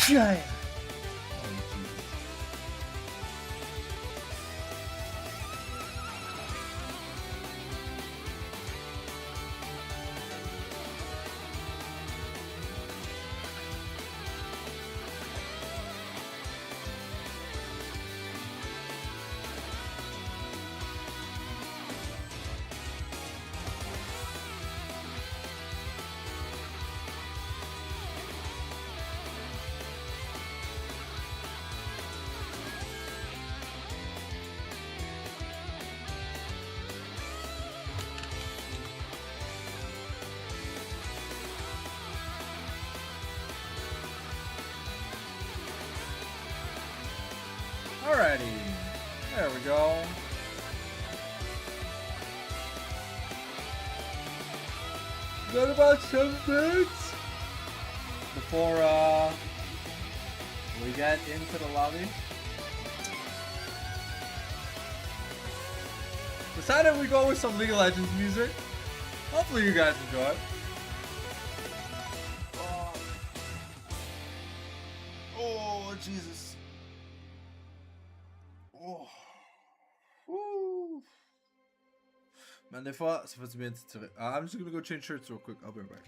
Yeah. Alrighty, there we go. Got about 7 minutes before we get into the lobby. Decided we go with some League of Legends music. Hopefully you guys enjoy it. Oh Jesus. Oh. Woo. Man, des fois, ça fait du bien de tirer. I'm just gonna go change shirts real quick. I'll be right back.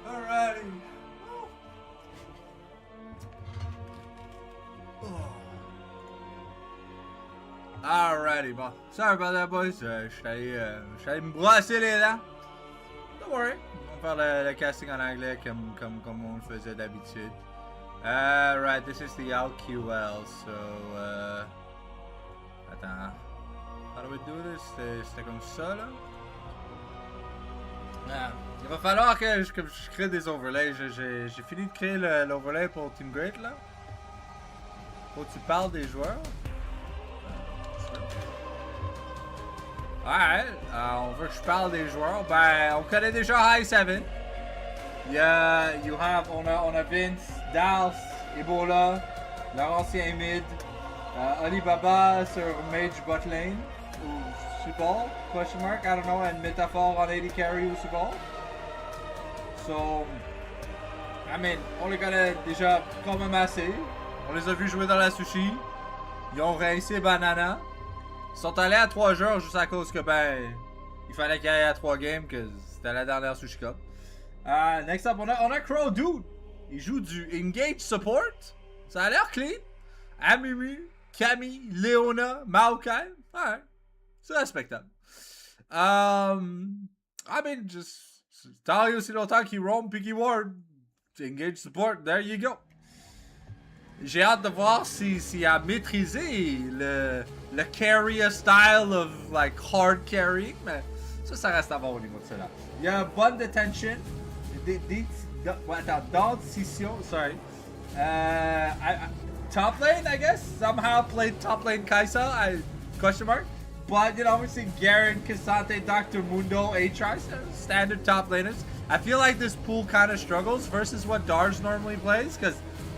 Alrighty. Alrighty, bon. Sorry about that, boys. Je suis allé me brosser les dents. Don't worry. On va faire le casting en anglais comme on le faisait d'habitude. Right, this is the LQL, so... Attends. How do we do this? C'était comme ça, là? Ah, il va falloir que je crée des overlays. J'ai fini de créer l'overlay pour Team Great, là. Faut que tu parles des joueurs. Alright, on veut que je parle des joueurs. Ben, on connaît déjà High 7. On a Vince, Dals, Ebola, Laurentien Mid, Alibaba sur Mage Botlane. ou support, question mark, I don't know, and métaphore en AD carry ou support. So, I mean, on les connaît déjà quand même assez. On les a vus jouer dans la sushi. Ils ont rincé Banana. Ils sont allés à 3 jours juste à cause que, ben, il fallait qu'ils aillent à 3 games, que c'était la dernière Sushi Cup. Next up, on a Crow Dude. Il joue du Engage Support. Ça a l'air clean. Amimi, Camille, Leona, Maokai. Alright. C'est respectable. I mean, just. Tant et aussi longtemps qu'il roam puis qu'il ward. Engage Support, there you go. J'ai hâte de voir s'il a maîtrisé le carry style of like hard carrying, mais ça reste à voir au niveau de cela. Il y a bonne detention, dentition, sorry. Top lane, I guess, somehow played top lane Kaisa, question mark. But, you know, we see Garen, Cassante, Dr. Mundo, Aatrox, standard top laners. I feel like this pool kind of struggles versus what Dars normally plays, because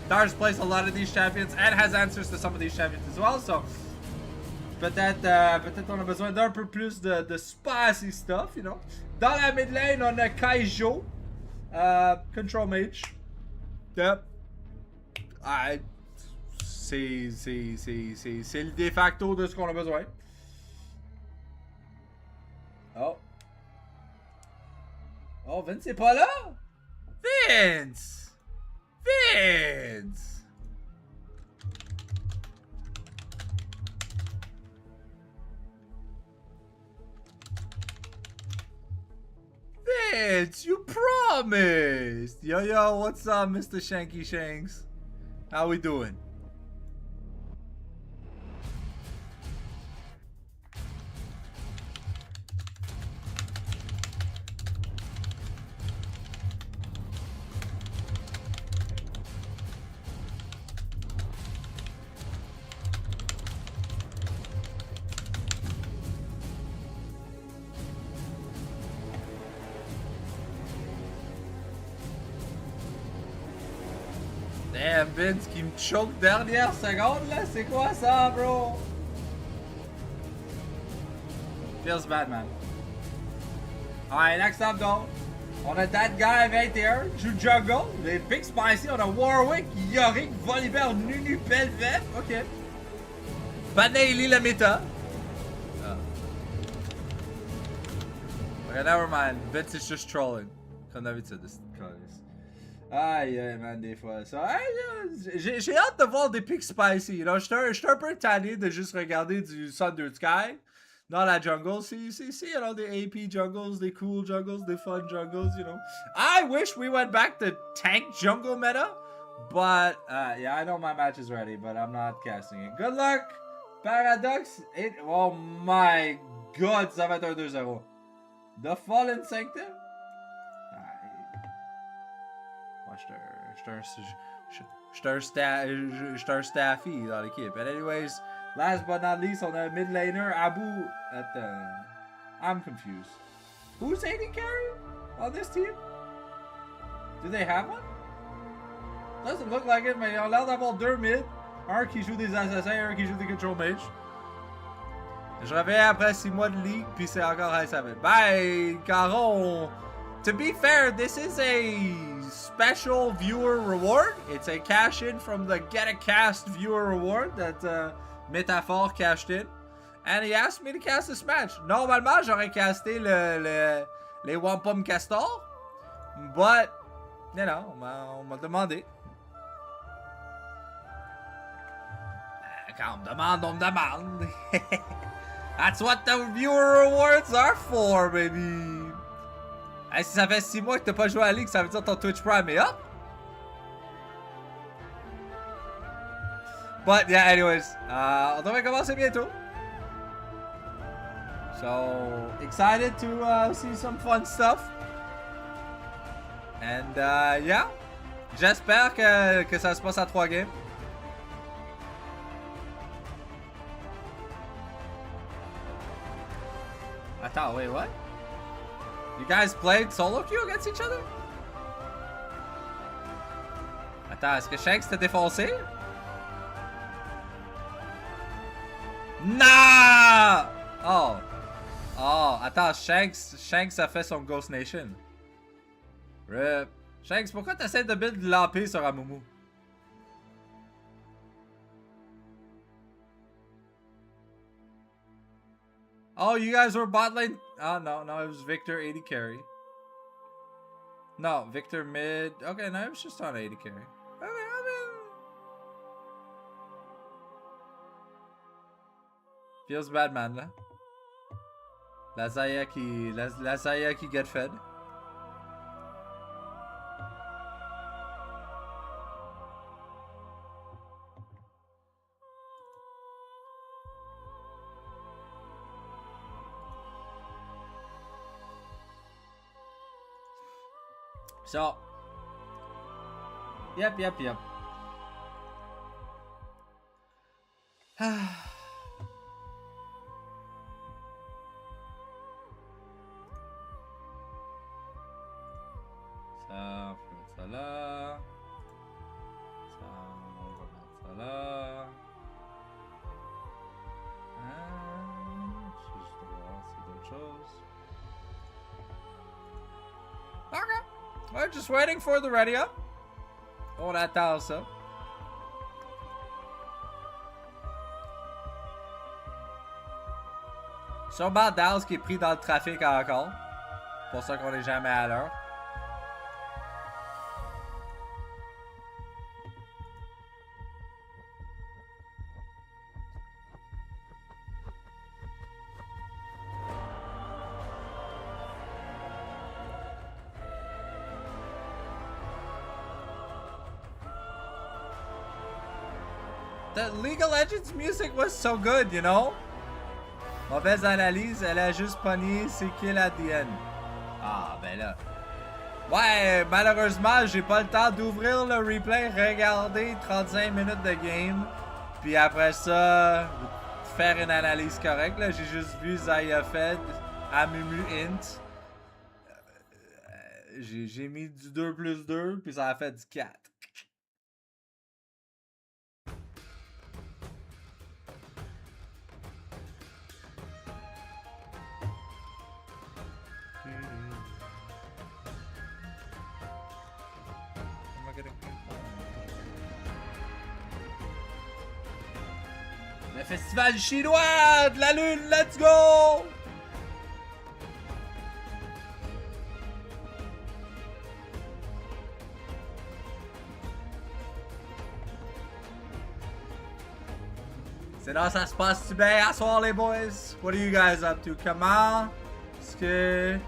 Dars plays a lot of these champions and has answers to some of these champions as well, so peut-être on a besoin d'un peu plus de spicy stuff, you know. Dans la mid lane, on a Kaijo, Control Mage. Yep. C'est le de facto de ce qu'on a besoin. Oh, Vince est pas là? Vince! Vince! Vince, you promised! Yo, what's up, Mr. Shanky Shanks? How we doing? Damn, Vince qui me choke dernière seconde là, c'est quoi ça, bro? Feels bad, man. Alright, next up though, on a that guy 21, joue jungle, les big spicy, on a Warwick, Yorick, Volibear, Nunu, Belveth, ok. Panay la méta. Okay, never mind, Vince is just trolling. Comme d'habitude, this cause. Aïe, man, des fois. J'ai hâte de voir des pics spicy. You know? J'étais un peu tanné de juste regarder du Thunder Sky dans la jungle. C'est, you know, des AP jungles, des cool jungles, des fun jungles, you know. I wish we went back to tank jungle meta. But, yeah, I know my match is ready, but I'm not casting it. Good luck, Paradox. Oh my god, ça va être un 2-0. The Fallen Sanctum? J'étais un staffy dans l'équipe. And anyways, last but not least, on a mid laner, Abu at the... I'm confused. Who's AD carry on this team? Do they have one? Doesn't look like it, mais ils ont l'air d'avoir deux mid. Un qui joue des assassins, un qui joue des control mage. Je reviens après 6 mois de league, puis c'est encore high 7. Bye, Caron! To be fair, this is a special viewer reward. It's a cash in from the Get a Cast viewer reward that Métaphore cashed in. And he asked me to cast this match. Normalement, j'aurais casté les Wampum Castor. But, you know, on m'a demandé. Quand on me demande. That's what the viewer rewards are for, baby. Hey, si ça fait 6 mois que t'as pas joué à la ligue, ça veut dire que ton Twitch Prime est up? But yeah, anyways, on devrait commencer bientôt. So, excited to see some fun stuff. And yeah, j'espère que ça se passe à 3 games. Attends, wait, what? You guys played solo queue against each other? Attends, est-ce que Shanks t'a défoncé? Nah! Oh Attends, Shanks a fait son Ghost Nation. Rip. Shanks, pourquoi t'essaies de build de l'AP sur Amumu? Oh, you guys were bot lane? Oh, no, it was Victor 80 carry. No, Victor mid. Okay, no, it was just on 80 carry. Okay, I mean... Feels bad, man, là. La Zaya qui get fed. So, yep. Ça là. Ça, on va mettre ça là. Juste voir si d'autres choses. Okay. We're just waiting for the ready up. On attend ça. Sûrement Dallas qui est pris dans le trafic encore. Pour ça qu'on est jamais à l'heure. The League of Legends music was so good, you know? Mauvaise analyse, elle a juste pogné ses kills at the end. Ah, ben là. Ouais, malheureusement, j'ai pas le temps d'ouvrir le replay, regarder 35 minutes de game, puis après ça, faire une analyse correcte. Là, j'ai juste vu Zaya Fed, Amumu Int. J'ai mis du 2+2, puis ça a fait du 4. Le festival chinois de la lune, let's go! C'est là, ça se passe-tu bien à soir, les boys? What are you guys up to? Comment est-ce que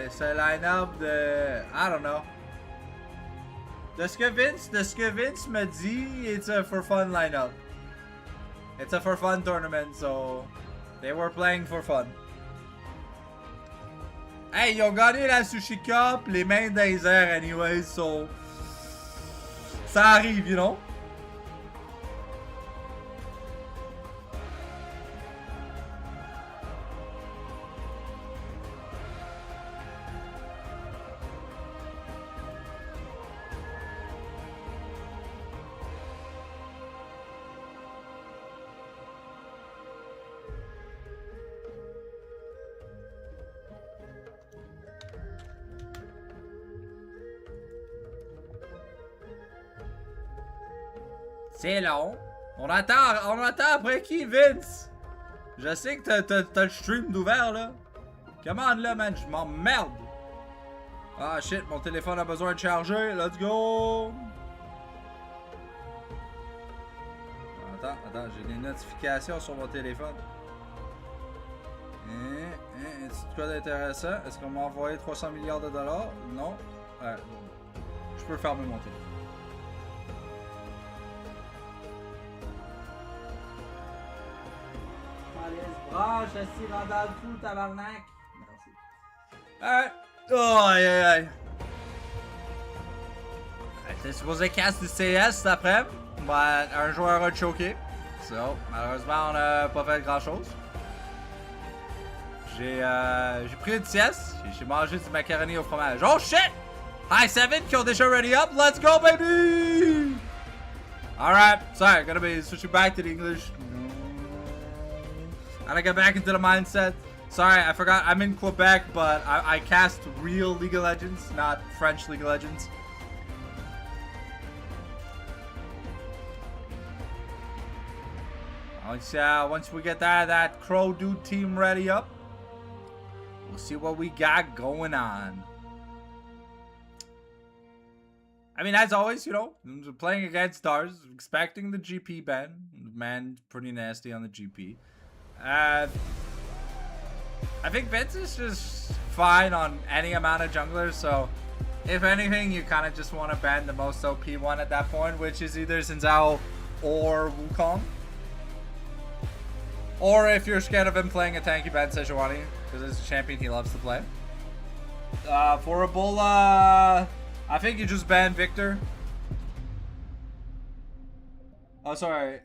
ce line-up de... I don't know. De ce que Vince me dit, it's a for fun lineup. It's a for fun tournament, so they were playing for fun. Hey, ils ont gagné la Sushi Cup, les mains dans les airs anyways, so ça arrive, you know. C'est long. On attend après qui, Vince? Je sais que t'as le stream d'ouvert, là. Commande là, man, je m'emmerde. Ah shit, mon téléphone a besoin de charger. Let's go. Attends, j'ai des notifications sur mon téléphone. Est-ce que quoi d'intéressant? Est-ce qu'on m'a envoyé 300 milliards de dollars? Non. Ouais, je peux fermer mon téléphone. Branche, assis, rentre dans le trou, tabarnak. Merci. Alright. Oh, aïe, aïe, aïe. J'étais supposé cast du CS cet après-midi. Un joueur a choqué. So, malheureusement, on n'a pas fait grand chose. J'ai pris une sieste. J'ai mangé du macaroni au fromage. Oh shit! Hi 7 qui ont déjà ready up. Let's go, baby! Alright. Sorry, gonna be switching back to the English. Gotta get back into the mindset. Sorry, I forgot. I'm in Quebec, but I cast real League of Legends, not French League of Legends. Once we get that Crow Dude team ready up, we'll see what we got going on. I mean, as always, you know, playing against stars, expecting the GP ban. Man, pretty nasty on the GP. I think Vince is just fine on any amount of junglers, so if anything, you kind of just want to ban the most OP one at that point, which is either Xin Zhao or Wukong. Or if you're scared of him playing a tanky, ban Sejuani, because it's a champion he loves to play. For Ebola, I think you just ban Victor. Oh, sorry.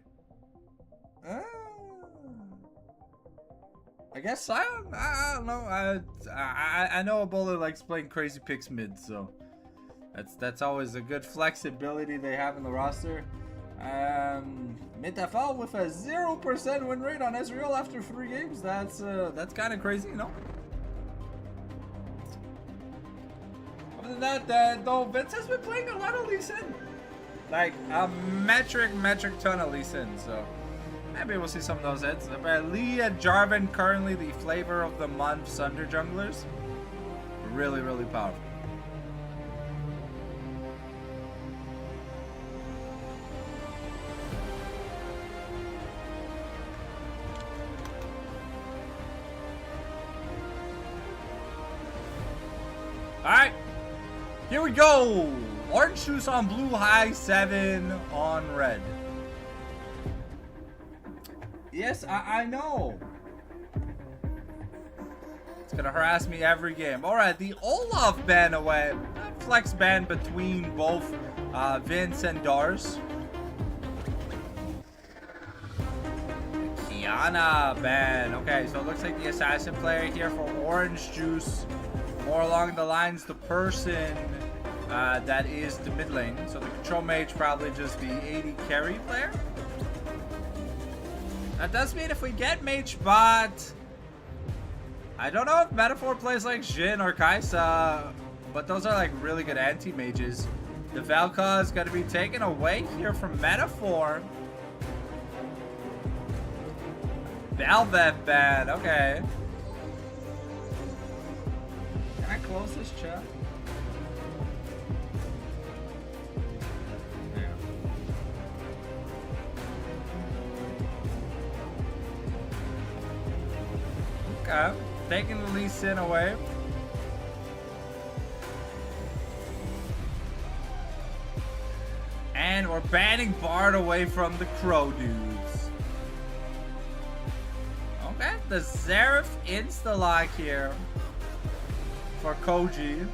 I guess Sion? I don't know. I know Ebola likes playing crazy picks mid, so that's always a good flexibility they have in the roster. Metafal with a 0% win rate on Ezreal after 3 games. That's kind of crazy, you know. Other than that, though, Vince has been playing a lot of Lee Sin, like a metric ton of Lee Sin. So maybe we'll see some of those hits. But Lee and Jarvan currently the flavor of the month Sunder junglers. Really, really powerful. Alright, here we go. Orange juice on blue, high 7 on red. Yes, I know. It's gonna harass me every game. Alright, the Olaf ban away. Flex ban between both Vince and Dars. Kiana ban. Okay, so it looks like the assassin player here for orange juice. More along the lines, the person that is the mid lane. So the control mage probably just the AD carry player. That does mean if we get mage bot, I don't know if Metaphor plays like Jhin or Kai'Sa, but those are like really good anti-mages. The Valka is going to be taken away here from Metaphor. Velvet ban, okay. Can I close this chat? Okay, taking the Lee Sin away. And we're banning Bard away from the Crow dudes. Okay, the Xerath insta-lock here for Koji.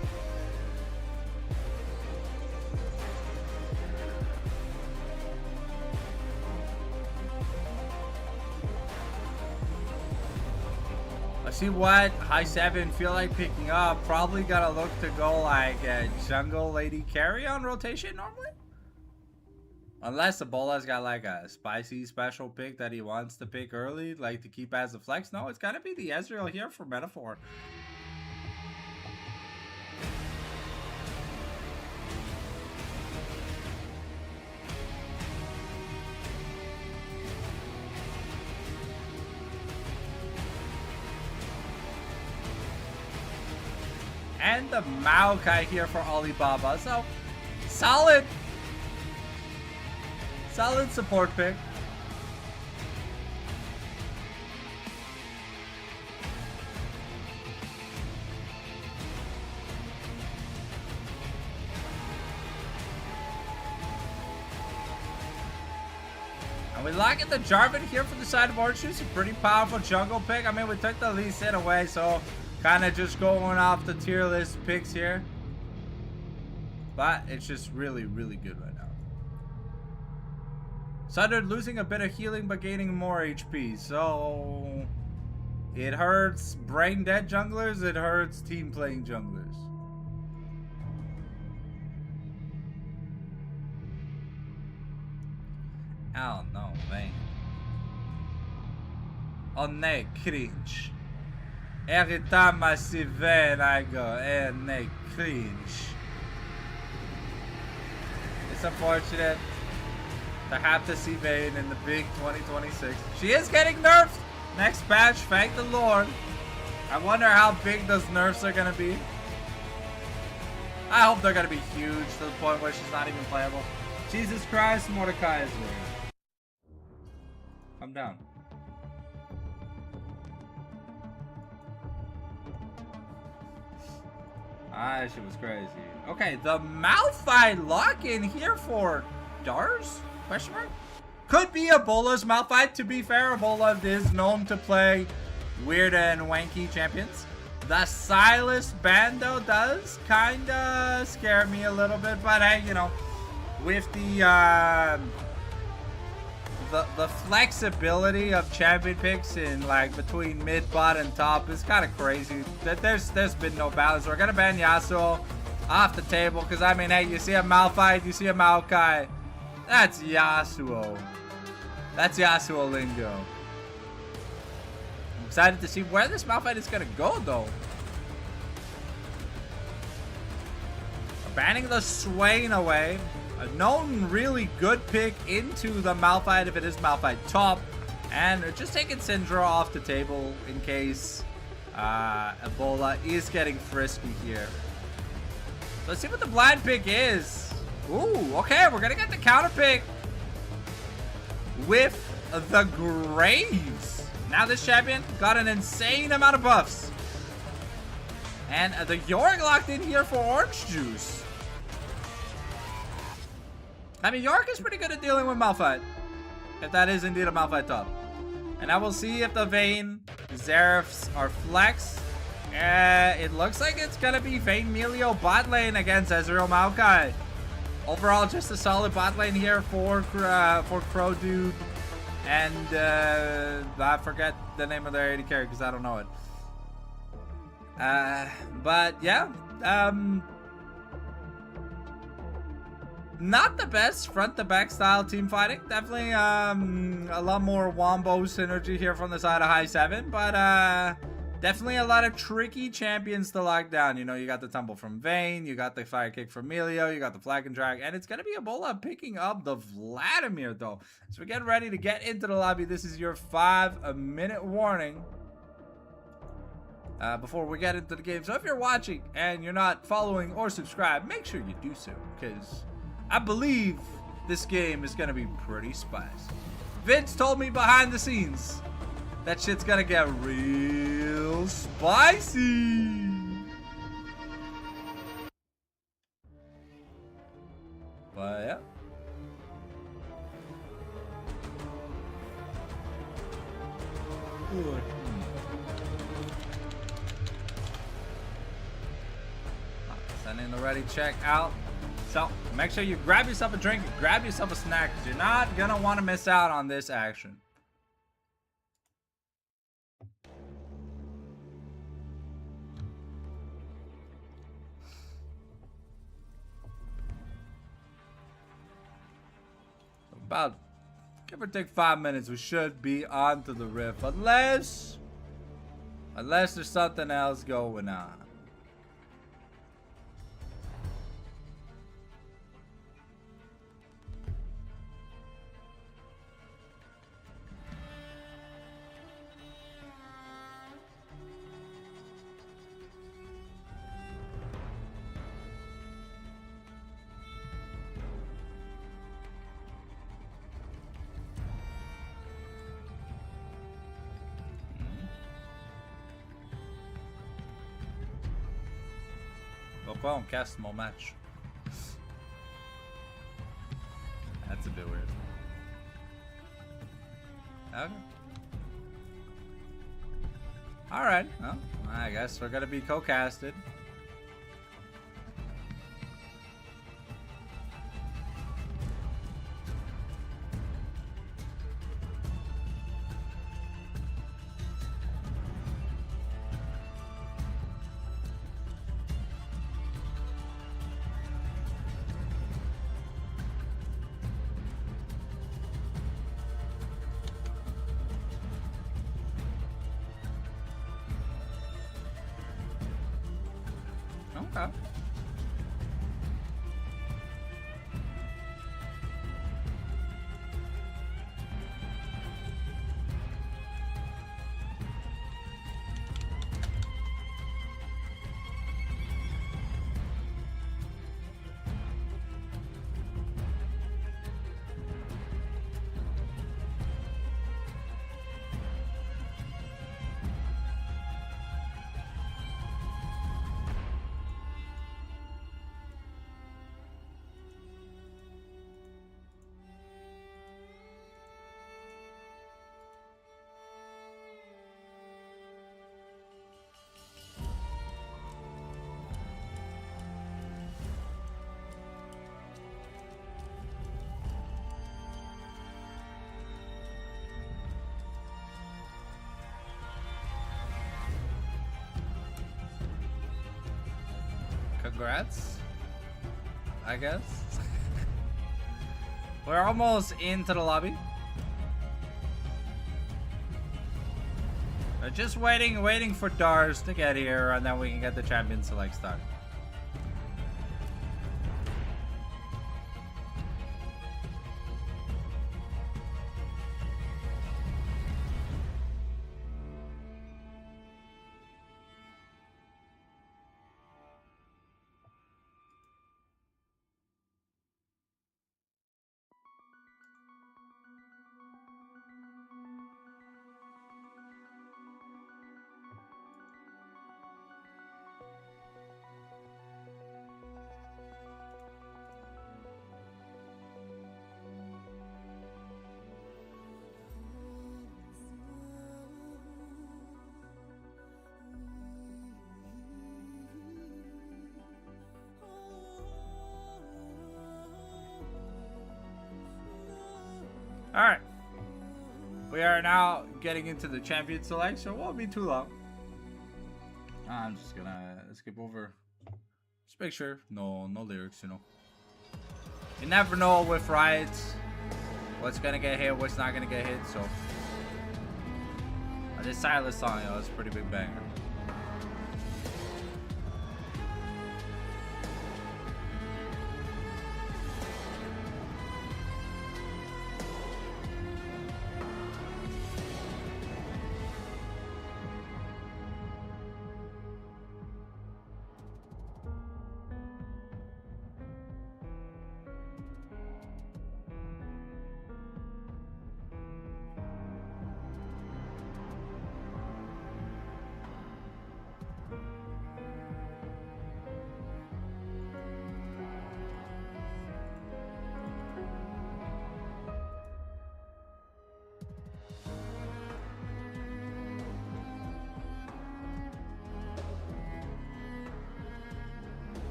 Let's see what high 7 feel like picking up. Probably gotta look to go like a jungle lady carry on rotation normally. Unless Ebola's got like a spicy special pick that he wants to pick early, like to keep as a flex. No, it's gotta be the Ezreal here for Metaphor. And the Maokai here for Alibaba. So, solid support pick. And we like it, the Jarvan here for the side of Orange Juice. A pretty powerful jungle pick. I mean, we took the Lee Sin away, so kind of just going off the tier list picks here. But it's just really, really good right now. Sundered losing a bit of healing but gaining more HP. So it hurts brain dead junglers, it hurts team playing junglers. Oh no, man. on est cringe. Every time I see Vayne, I go, and they cringe. It's unfortunate to have to see Vayne in the big 2026. She is getting nerfed. Next patch, thank the Lord. I wonder how big those nerfs are gonna be. I hope they're gonna be huge to the point where she's not even playable. Jesus Christ, Mordecai is weird. Calm down. Ah, she was crazy. Okay, the Malphite lock-in here for Dars? Question mark? Could be Ebola's Malphite. To be fair, Ebola is known to play weird and wanky champions. The Silas Bando does kinda scare me a little bit, but hey, you know, with the flexibility of champion picks in like between mid, bot, and top is kind of crazy. That there's been no balance. We're gonna ban Yasuo off the table because I mean, hey, you see a Malphite, you see a Maokai, that's Yasuo. That's Yasuo lingo. I'm excited to see where this Malphite is gonna go though. Banning the Swain away. A known really good pick into the Malphite if it is Malphite top. And just taking Syndra off the table in case Ebola is getting frisky here. Let's see what the blind pick is. Ooh, okay, we're gonna get the counter pick with the Graves. Now this champion got an insane amount of buffs. And the Yorick locked in here for Orange Juice. I mean, Yorick is pretty good at dealing with Malphite. If that is indeed a Malphite top. And I will see if the Vayne Zerefs are flex. It looks like it's going to be Vayne Melio bot lane against Ezreal Maokai. Overall, just a solid bot lane here for Crow Dude. And I forget the name of their AD carry because I don't know it. But yeah. Not the best front to back style team fighting. Definitely a lot more wombo synergy here from the side of High 7. But definitely a lot of tricky champions to lock down. You know, you got the tumble from Vayne. You got the fire kick from Melio. You got the flag and drag. And it's going to be Ebola picking up the Vladimir though. So we're getting ready to get into the lobby. This is your 5-minute warning. Before we get into the game. So if you're watching and you're not following or subscribed, make sure you do so. Because I believe this game is going to be pretty spicy. Vince told me behind the scenes that shit's going to get real spicy. But yeah. Good. Sending the ready check out. So make sure you grab yourself a drink, grab yourself a snack, because you're not gonna want to miss out on this action. So about give or take 5 minutes, we should be on to the riff, unless there's something else going on. Well, cast small match. That's a bit weird. Okay. Alright, well, I guess we're gonna be co-casted. Okay. Congrats, I guess. We're almost into the lobby. We're just waiting for Dars to get here, and then we can get the champion select started. All right, we are now getting into the champion select, so it won't be too long. I'm just gonna skip over. Just make sure, no lyrics, you know. You never know with riots what's gonna get hit, what's not gonna get hit. So this Silas song, you know, it's a pretty big banger.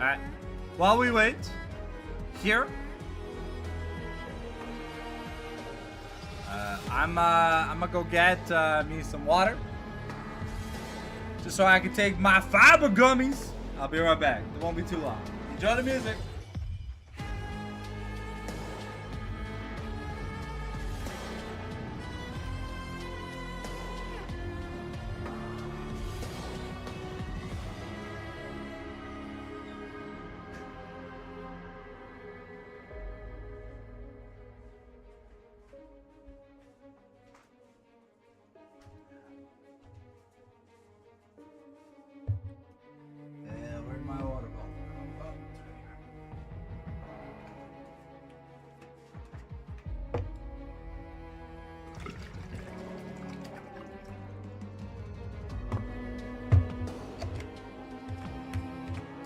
Alright, while we wait, here, I'm gonna go get me some water, just so I can take my fiber gummies. I'll be right back. It won't be too long. Enjoy the music.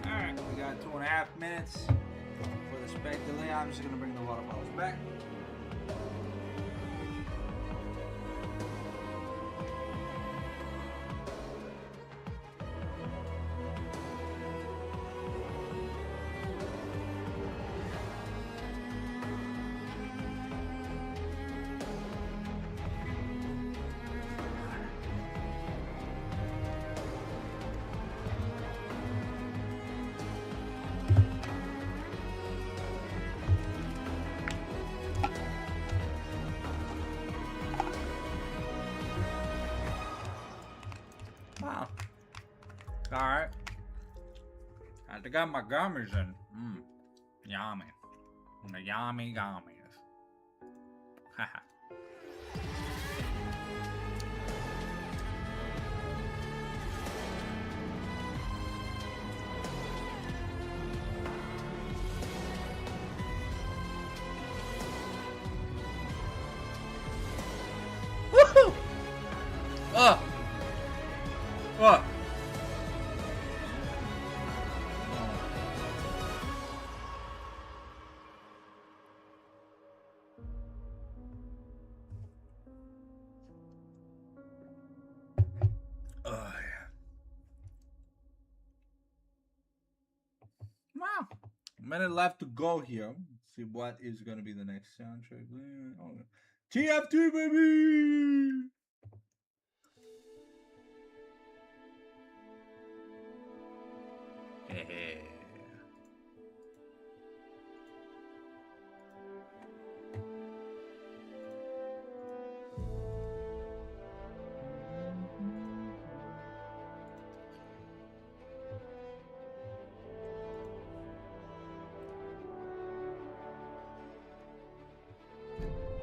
Alright, we got 2.5 minutes for the spec delay. I'm just gonna bring the water bottles back. I got my gummies in. Yummy. The yummy gummies. Haha. Woohoo! Oh! Oh! Oh, yeah. Wow. A minute left to go here. Let's see what is going to be the next soundtrack. Oh, TF2, baby! Hey.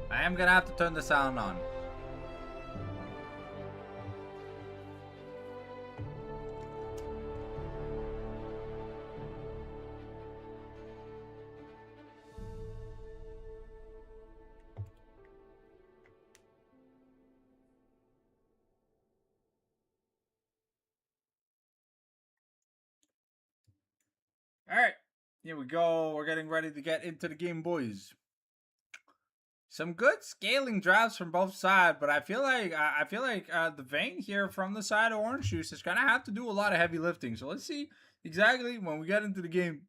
I am gonna have to turn the sound on. Alright, here we go. We're getting ready to get into the game, boys. Some good scaling drafts from both sides, but I feel like the Vayne here from the side of Orange Juice is gonna have to do a lot of heavy lifting. So let's see exactly when we get into the game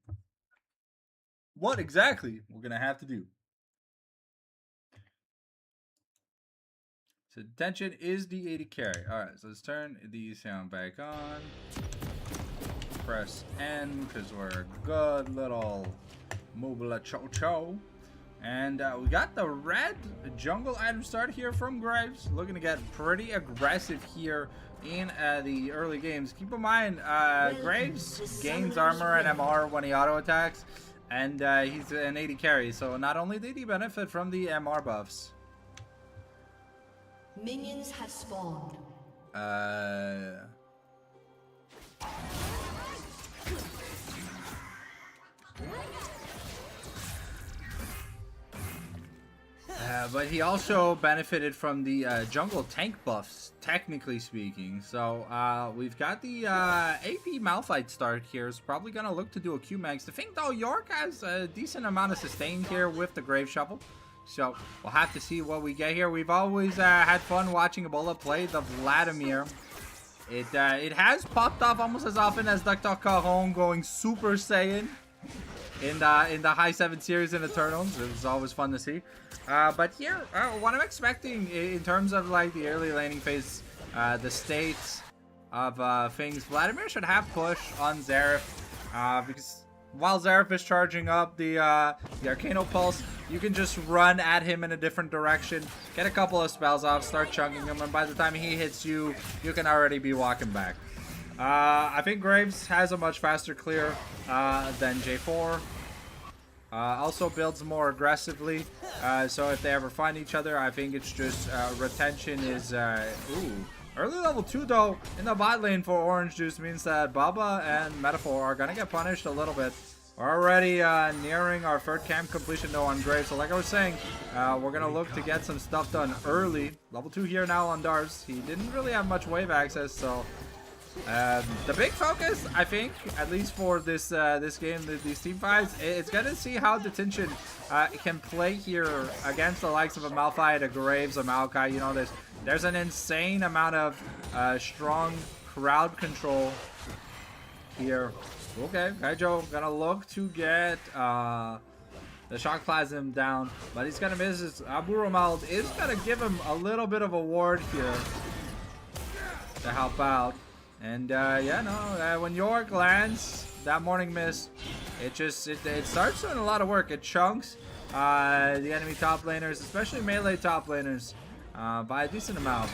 what exactly we're gonna have to do. So detention is the 80 carry. Alright, so let's turn the sound back on. Press N because we're a good little mobile cho-cho. And we got the red jungle item start here from Graves. Looking to get pretty aggressive here in the early games. Keep in mind, Graves gains armor and MR when he auto attacks. And he's an 80 carry. So not only did he benefit from the MR buffs. Minions have spawned. But he also benefited from the jungle tank buffs, technically speaking. So we've got the AP Malphite start here. Is probably going to look to do a Q-Max. The thing, though, York has a decent amount of sustain here with the Grave Shuffle. So we'll have to see what we get here. We've always had fun watching Ebola play the Vladimir. It has popped off almost as often as Dr. Caron going Super Saiyan in the high 7 series in Eternals. It was always fun to see. But here, what I'm expecting in terms of like the early laning phase, the states of things, Vladimir should have push on Xerath, because while Xerath is charging up the Arcano Pulse, you can just run at him in a different direction, get a couple of spells off, start chunking him, and by the time he hits you, you can already be walking back. I think Graves has a much faster clear than J4. Also builds more aggressively, so if they ever find each other, I think it's just retention is early level 2 though in the bot lane for Orange Juice means that Baba and Metaphor are gonna get punished a little bit. We're already nearing our third camp completion though on Graves, so like I was saying, we're gonna look to get some stuff done early. Level 2 here now on Dars. He didn't really have much wave access, so the big focus, I think, at least for this this game, these team fights, it's gonna see how Detention can play here against the likes of a Malphite, a Graves, a Maokai. You know, there's an insane amount of strong crowd control here. Okay, Kaijo gonna look to get the Shock Plasm down, but he's gonna miss his. Abu Ramald is gonna give him a little bit of a ward here to help out. And yeah, no, when York lands that Morning Mist, it starts doing a lot of work. It chunks the enemy top laners, especially melee top laners, by a decent amount.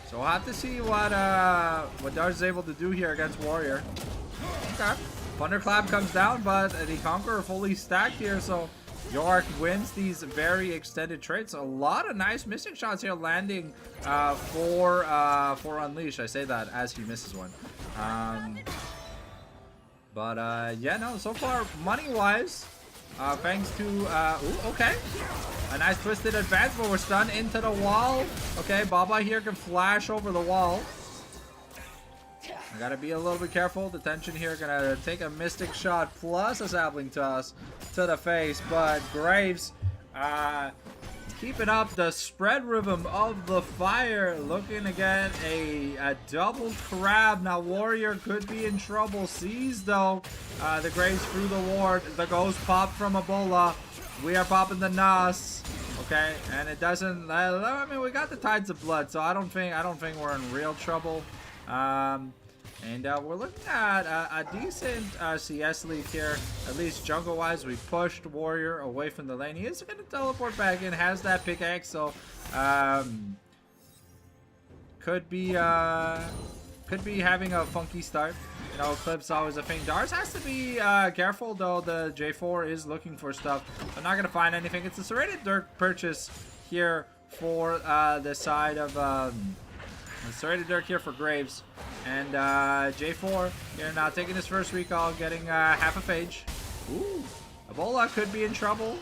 So we'll have to see what Darz is able to do here against Warrior. Okay. Thunderclap comes down, but the Conqueror fully stacked here, so York wins these very extended trades. A lot of nice missing shots here landing for Unleash. I say that as he misses one. Yeah, no, so far, money-wise, thanks to, ooh, okay. A nice twisted advance, but we're stunned into the wall. Okay, Baba here can flash over the wall. I gotta be a little bit careful. The tension here gonna take a mystic shot plus a sapling toss to the face, but Graves keeping up the spread rhythm of the fire, looking to get a double crab. Now Warrior could be in trouble. Sees though the Graves through the ward. The ghost pop from Ebola. We are popping the Nas. Okay, and it doesn't. I mean, we got the Tides of Blood, so I don't think we're in real trouble. And we're looking at a decent CS lead here, at least jungle-wise. We pushed Warrior away from the lane. He is going to teleport back in, has that pickaxe, so could be having a funky start. You know, Clip's always a thing. Dars has to be careful, though. The J4 is looking for stuff. I'm not going to find anything. It's a serrated dirt purchase here for the side of... Serrated Dirk here for Graves. And J4 here now taking his first recall, getting half a phage. Ooh, Ebola could be in trouble.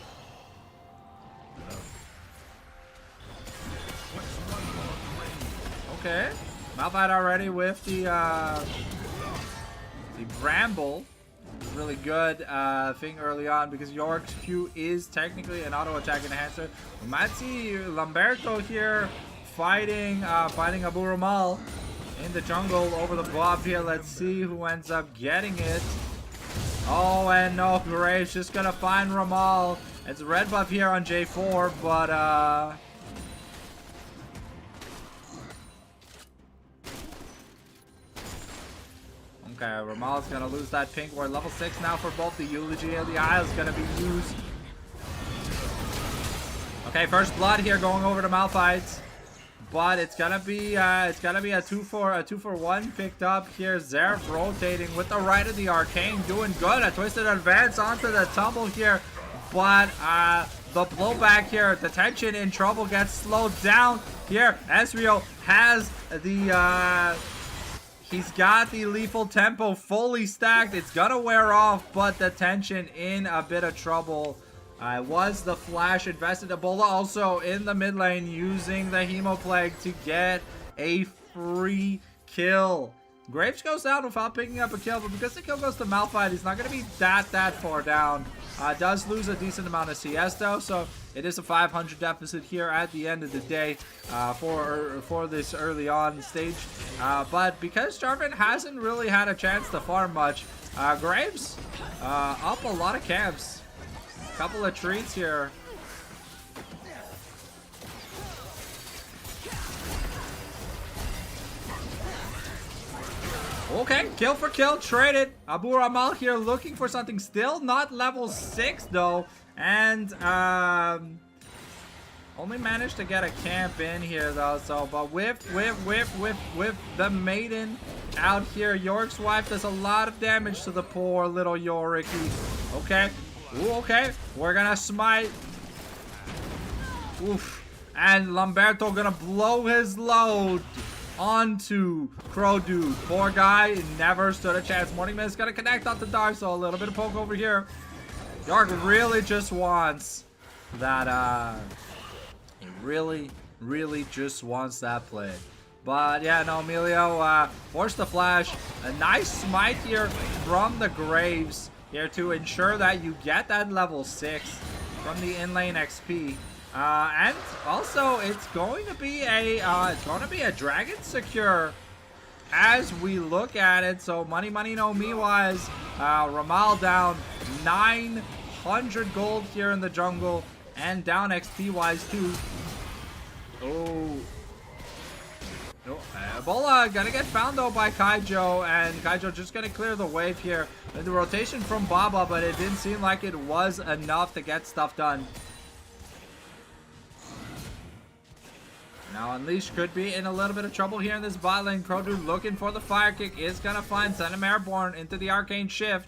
Okay, Malphite already with the Bramble. Really good thing early on because York's Q is technically an auto attack enhancer. We might see Lamberto here fighting Abu Ramal in the jungle over the blob here. Let's see who ends up getting it. Oh, and no, Graves just gonna find Ramal. It's a red buff here on J4, but okay, Ramal's gonna lose that pink ward. Level 6 now for both. The Eulogy and the Isle is gonna be used. Okay, first blood here going over to Malphite. But it's gonna be a 2-for-1 picked up here. Zerf rotating with the right of the arcane, doing good. A twisted advance onto the tumble here, but the blowback here, the tension in trouble gets slowed down here. Ezreal has the he's got the lethal tempo fully stacked. It's gonna wear off, but the tension in a bit of trouble. Was the flash invested. Ebola also in the mid lane using the Hemo Plague to get a free kill. Graves goes down without picking up a kill, but because the kill goes to Malphite, he's not going to be that far down. Does lose a decent amount of CS though, so it is a 500 deficit here at the end of the day for this early on stage. But because Jarvan hasn't really had a chance to farm much, Graves up a lot of camps. Couple of treats here. Okay, kill for kill, traded. Abu Ramal here looking for something. Still not level 6 though. And only managed to get a camp in here though. So, but with the maiden out here. York's wife does a lot of damage to the poor little Yoriki. Okay. Ooh, okay. We're gonna smite. Oof. And Lamberto gonna blow his load onto Crow Dude. Poor guy never stood a chance. Morning Mist gonna connect onto Dark, so a little bit of poke over here. York really just wants that, he really just wants that play. But yeah, no, Emilio forced the flash. A nice smite here from the Graves here to ensure that you get that level 6 from the in-lane XP. And also, it's going to be a Dragon Secure as we look at it. So money, no me wise. Ramal down 900 gold here in the jungle and down XP wise too. Oh. No, Ebola gonna get found though by Kaijo, and Kaijo just gonna clear the wave here. The rotation from Baba, but it didn't seem like it was enough to get stuff done. Now Unleash could be in a little bit of trouble here in this bot lane. Crow-Dude looking for the fire kick. Is going to find Send him Airborne into the Arcane Shift.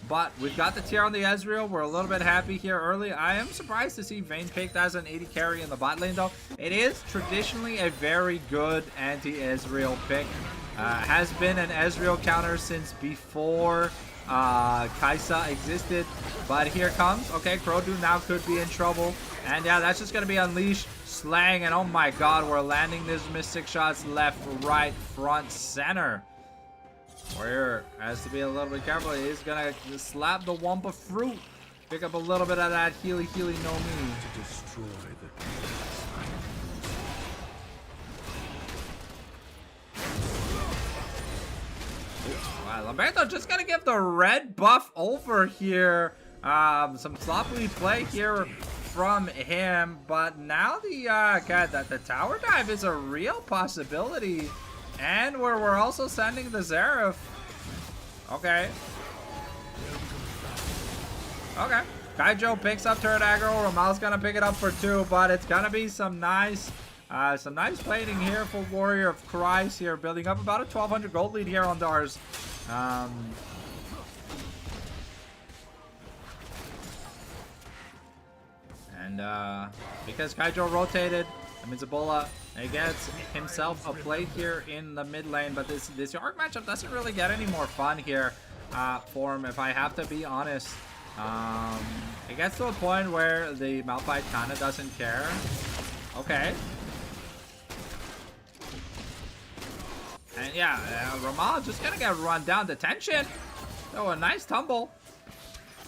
But we've got the tier on the Ezreal. We're a little bit happy here early. I am surprised to see Vayne picked as an 80 carry in the bot lane, though. It is traditionally a very good anti-Ezreal pick. Has been an Ezreal counter since before Kai'Sa existed. But here comes. Okay, Crow-Dude now could be in trouble. And yeah, that's just going to be Unleashed. Slang, and oh my god, we're landing these Mystic shots left, right, front, center. Warrior has to be a little bit careful. He's gonna slap the Wumpa fruit. Pick up a little bit of that healy no me. To destroy the wow, Lamberto just gonna give the red buff over here. Some sloppy play here from him, but now the the tower dive is a real possibility, and we're also sending the Xerath. Okay. Kaijo picks up turret aggro. Ramal's gonna pick it up for 2, but it's gonna be some nice plating here for Warrior of Christ here, building up about a 1200 gold lead here on Dars. And because Kaijo rotated, that means Ebola gets himself a plate here in the mid lane. But this York matchup doesn't really get any more fun here for him, if I have to be honest. It gets to a point where the Malphite kind of doesn't care. Okay. And yeah, Ramal just gonna get run down. Detention. Oh, a nice tumble.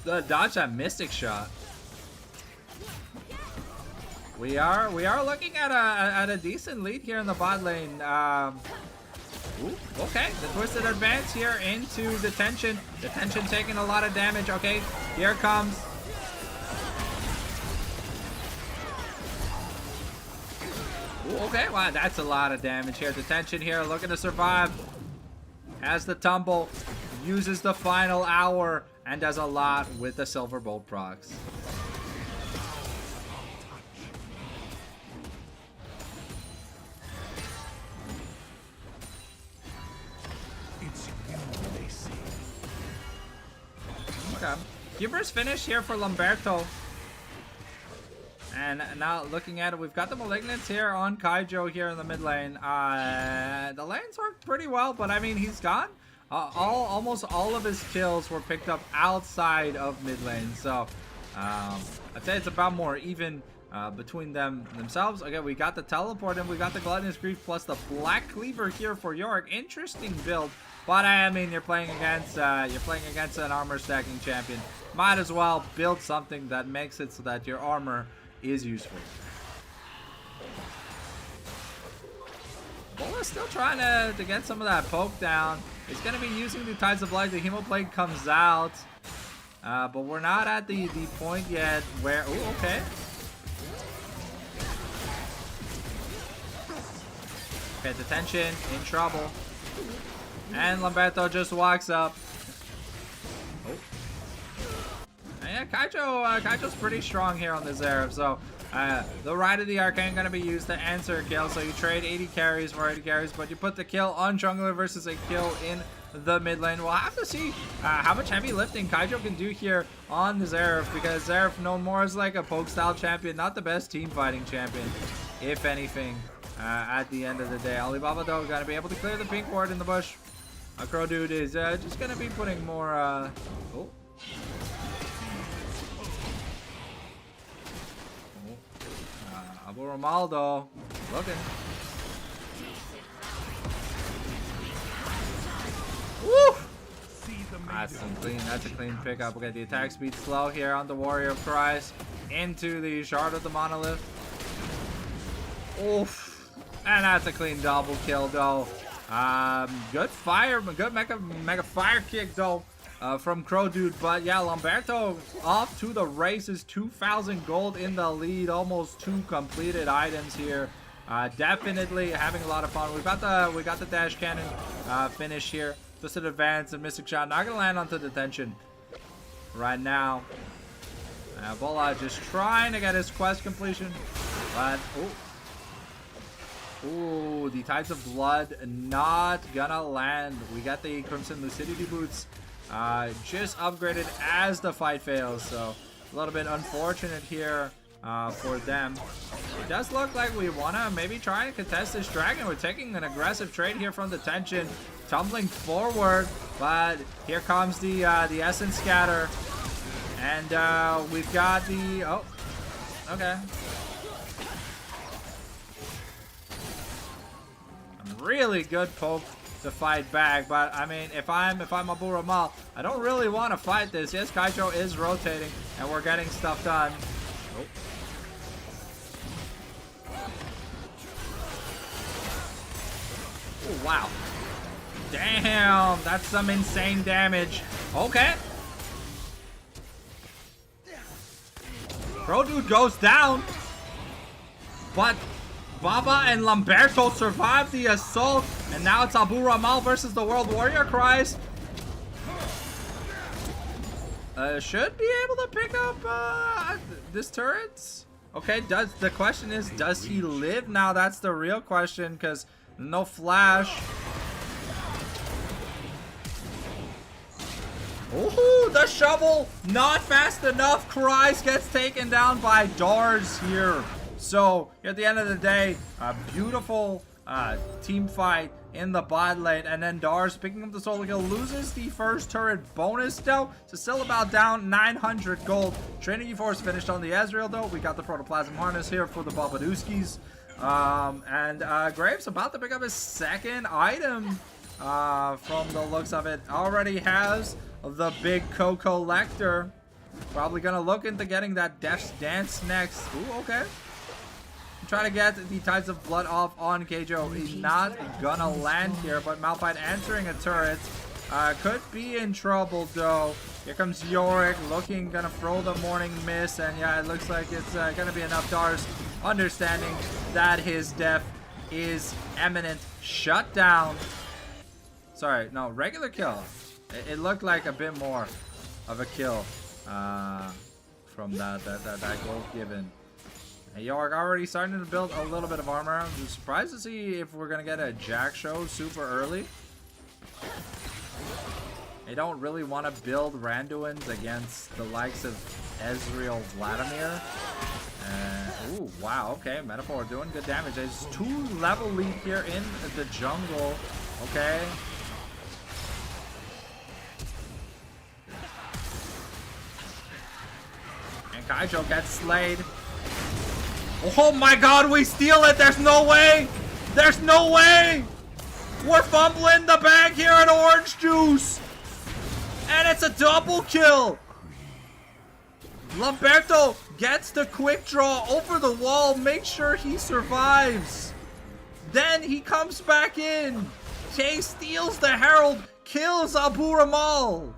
The dodge that Mystic shot. We are looking at a decent lead here in the bot lane. Ooh, okay, the twisted advance here into Detention. Detention taking a lot of damage. Okay, here comes. Ooh, okay, wow, that's a lot of damage here. Detention here, looking to survive. Has the tumble, uses the final hour, and does a lot with the Silver Bolt procs. Okay. Keeper's finish here for Lamberto. And now looking at it, we've got the Malignants here on Kaijo here in the mid lane. The lanes worked pretty well, but I mean, he's gone. Almost all of his kills were picked up outside of mid lane. So I'd say it's about more even between themselves. Again, we got the teleport and we got the Gluttonous Grief plus the Black Cleaver here for York. Interesting build. But I mean, you're playing against an armor stacking champion. Might as well build something that makes it so that your armor is useful. Bola's still trying to get some of that poke down. He's going to be using the Tides of Light. The Hemoplague comes out. But we're not at the point yet where... Ooh, okay. Okay, Detention in trouble. And Lamberto just walks up. Oh. And yeah, Kaijo's pretty strong here on the Xerath. So the Rite of the Arcane going to be used to answer a kill. So you trade 80 carries for 80 carries, but you put the kill on jungler versus a kill in the mid lane. We'll have to see how much heavy lifting Kaijo can do here on the Xerath, because Xerath known more as like a poke style champion, not the best team fighting champion, if anything. At the end of the day, Alibaba though going to be able to clear the pink ward in the bush. Crow-Dude is just going to be putting more... Oh. Abu Romaldo looking. Woo! That's a clean pickup. Okay, the attack speed slow here on the Warrior of Christ into the Shard of the Monolith. Oof. And that's a clean double kill though. Good mega fire kick though from Crow-Dude. But yeah, Lamberto off to the races. 2,000 gold in the lead. Almost 2 completed items here. Definitely having a lot of fun. We got the dash cannon finish here. Just an advance and Mystic Shot. Not gonna land onto Detention right now. Bola just trying to get his quest completion, but Ooh, the Tides of Blood not gonna land. We got the Crimson Lucidity boots just upgraded as the fight fails, so a little bit unfortunate here for them. It does look like we wanna maybe try and contest this dragon. We're taking an aggressive trade here from the tension, tumbling forward, but here comes the Essence Scatter, and we've got the okay. Really good poke to fight back, but I mean, if I'm Abu Ramal, I don't really want to fight this. Yes, Kaijo is rotating, and we're getting stuff done. Oh, wow. Damn, that's some insane damage. Okay. Bro dude goes down, but Baba and Lamberto survived the assault, and now it's Abu Ramal versus the World Warrior Cries. Should be able to pick up this turret. Okay, the question is, does he live now? That's the real question, because no flash. Ooh, the shovel not fast enough. Cries gets taken down by Dars here. So at the end of the day, a beautiful team fight in the bot lane, and then Dars picking up the solo kill, loses the first turret bonus though, so still about down 900 gold. Training E-Force finished on the Ezreal though. We got the Protoplasm Harness here for the Babadooskis. And Graves about to pick up his second item from the looks of it. Already has the big Coco Lecter. Probably gonna look into getting that Death's Dance next. Ooh, okay. Try to get the Tides of Blood off on Keijo. He's not gonna land here, but Malphite answering a turret. Could be in trouble though. Here comes Yorick looking, gonna throw the Morning Mist, and yeah, it looks like it's gonna be enough. Dars understanding that his death is imminent. Shut down. Sorry, no, regular kill. It looked like a bit more of a kill from that gold given. Yorick already starting to build a little bit of armor. I'm just surprised to see if we're gonna get a Jack show super early. They don't really want to build Randuins against the likes of Ezreal Vladimir. Ooh, wow, okay, Metaphor doing good damage. There's 2-level lead here in the jungle. Okay. And Kaijo gets slayed. Oh my god, we steal it! There's no way! There's no way! We're fumbling the bag here in Orange Juice! And it's a double kill! Lamberto gets the quick draw over the wall, makes sure he survives. Then he comes back in. Kay steals the Herald, kills Abu Ramal.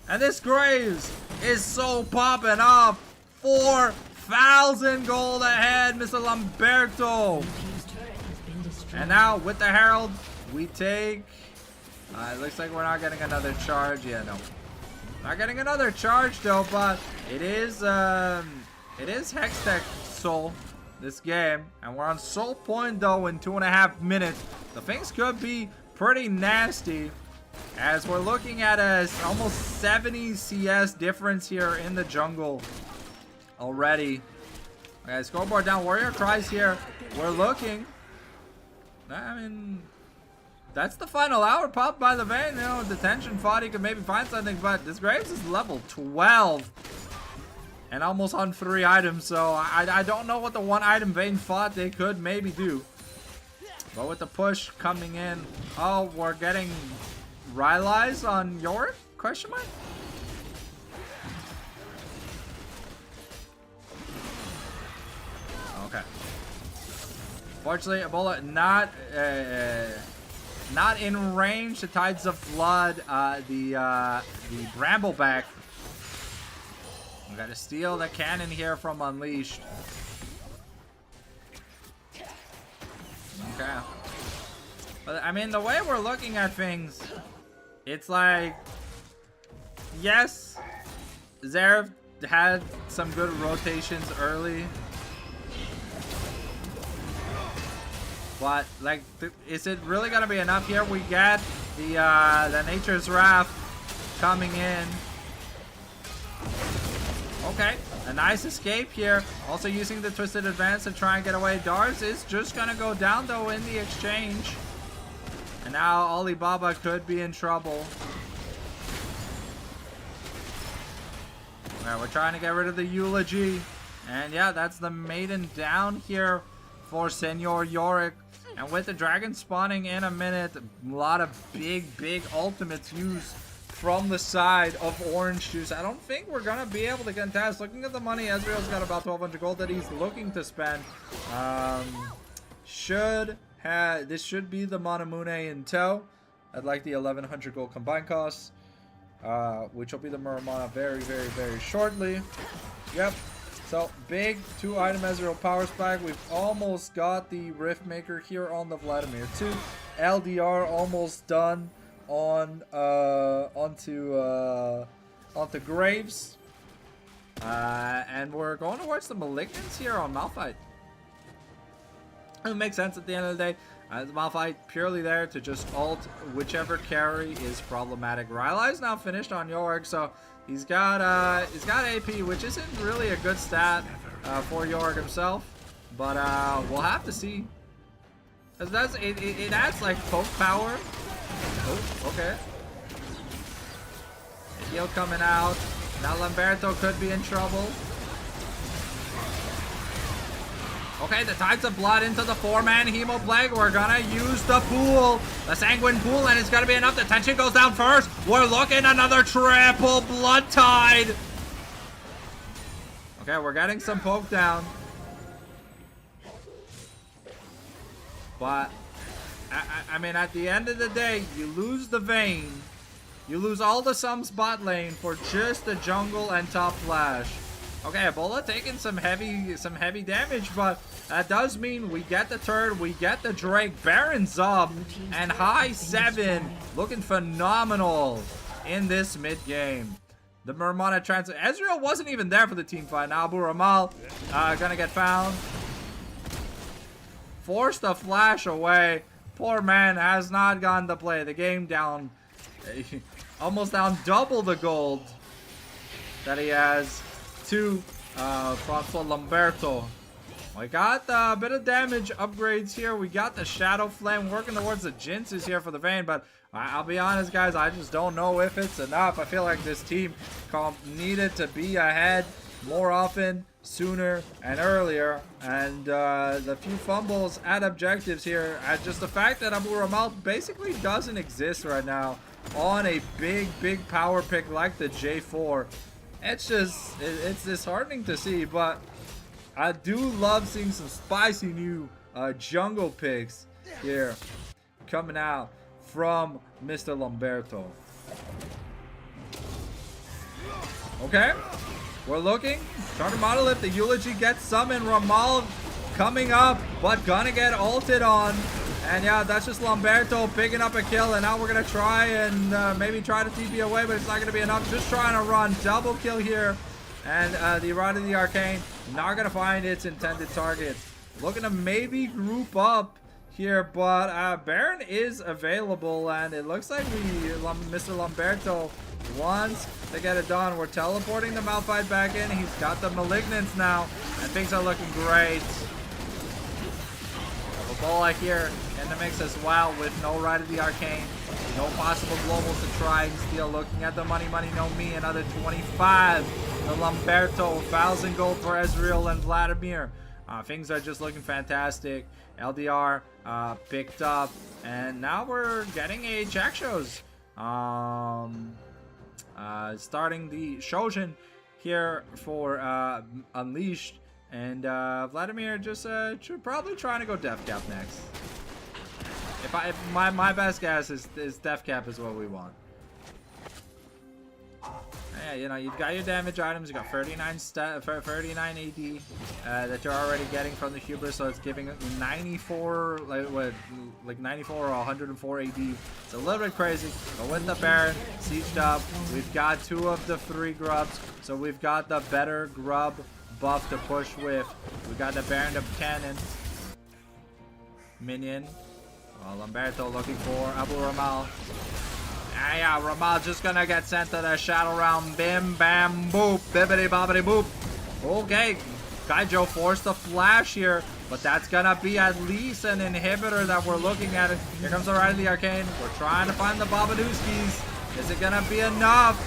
And this Graves is so popping off. 4,000 gold ahead, Mr. Lamberto. And now with the Herald, we take... it looks like we're not getting another charge. Yeah, no. Not getting another charge though, but it is Hextech Soul this game. And we're on Soul Point though in 2.5 minutes. So things could be pretty nasty, as we're looking at a almost 70 CS difference here in the jungle already. Okay, scoreboard down. Warrior Cries here. We're looking. I mean, that's the final hour popped by the vein. You know, detention fought, he could maybe find something, but this Graves is level 12 and almost on 3 items, so I don't know what the 1 item vein fought they could maybe do. But with the push coming in, oh, we're getting Rylai's on Yorick? Question mark? Okay. Fortunately, Ebola not in range. The Tides of Blood, the Brambleback. We gotta steal the cannon here from Unleashed. Okay. But I mean, the way we're looking at things, it's like, yes, Zverev had some good rotations early. But like, is it really gonna be enough here? We get the Nature's Wrath coming in. Okay, a nice escape here. Also using the Twisted Advance to try and get away. Dars is just gonna go down though in the exchange. And now Alibaba could be in trouble. Alright, we're trying to get rid of the Eulogy. And yeah, that's the maiden down here for Senor Yorick. And with the dragon spawning in a minute, a lot of big ultimates used from the side of Orange Juice. I don't think we're gonna be able to contest. Looking at the money, Ezreal's got about 1,200 gold that he's looking to spend. This should be the Monamune in tow. I'd like the 1,100 gold combined costs, which will be the Muramana very shortly. Yep. So, big 2-item Ezreal power spike. We've almost got the Rift Maker here on the Vladimir too. LDR almost done on onto Graves. And we're going towards the Malignants here on Malphite. It makes sense at the end of the day. The Malphite purely there to just ult whichever carry is problematic. Rylai's now finished on Yorick, so he's got AP, which isn't really a good stat for Yorick himself, but we'll have to see. Cause it adds like poke power. Oh, okay. The heal coming out. Now Lamberto could be in trouble. Okay, the Tides of Blood into the 4-man Hemo Plague. We're gonna use the pool, the Sanguine Pool, and it's gonna be enough. The tension goes down first. We're looking another triple Blood Tide. Okay, we're getting some poke down. But, I mean, at the end of the day, you lose the Vayne. You lose all the Sums bot lane for just the jungle and top flash. Okay, Ebola taking some heavy damage, but that does mean we get the turret, we get the Drake, Baron's up, and high 7 looking phenomenal in this mid game. The Muramana transfer. Ezreal wasn't even there for the team fight. Now Abu Ramal gonna get found. Forced the flash away. Poor man has not gone to play. The game down, almost down double the gold that he has to Francois Lamberto. We got a bit of damage upgrades here. We got the Shadow Flame working towards the Jinxes here for the Vayne, but I'll be honest, guys, I just don't know if it's enough. I feel like this team needed to be ahead more often, sooner, and earlier. And the few fumbles at objectives here, just the fact that Abu Ramal basically doesn't exist right now on a big power pick like the J4. It's disheartening to see, but I do love seeing some spicy new jungle picks here coming out from Mr. Lamberto. Okay, we're looking. Charter Monolith, the Eulogy gets summoned. Ramal coming up, but gonna get ulted on. And yeah, that's just Lamberto picking up a kill, and now we're gonna try and maybe try to TP away, but it's not gonna be enough. Just trying to run, double kill here, and the Rod of the Arcane not gonna find its intended target. Looking to maybe group up here, but Baron is available, and it looks like Mr. Lamberto wants to get it done. We're teleporting the Malphite back in. He's got the Malignants now, and things are looking great. Ebola here in the mix as well, with no Ride of the Arcane, no possible globals to try and steal. Looking at the money, no me, another 25. The Lamberto, 1,000 gold for Ezreal and Vladimir. Things are just looking fantastic. LDR picked up, and now we're getting a Jack shows. Starting the Shojin here for Unleashed. And Vladimir just should probably trying to go Death Cap next. If my best guess is Death Cap is what we want. Yeah, you know, you've got your damage items. You got 39 AD that you're already getting from the Hubris, so it's giving 94, like 94 or 104 AD. It's a little bit crazy. But with the Baron sieged up, we've got 2 of the 3 grubs, so we've got the better grub buff to push with. We got the Baron of Cannon. minion. Lamberto looking for Abu Ramal. Yeah, Ramal just gonna get sent to the shadow realm. Bim, bam, boop, bibbity, bobbity, boop. Okay, Kaijo forced a flash here, but that's gonna be at least an inhibitor that we're looking at. Here comes the Ride of the Arcane. We're trying to find the Babadooskis. Is it gonna be enough?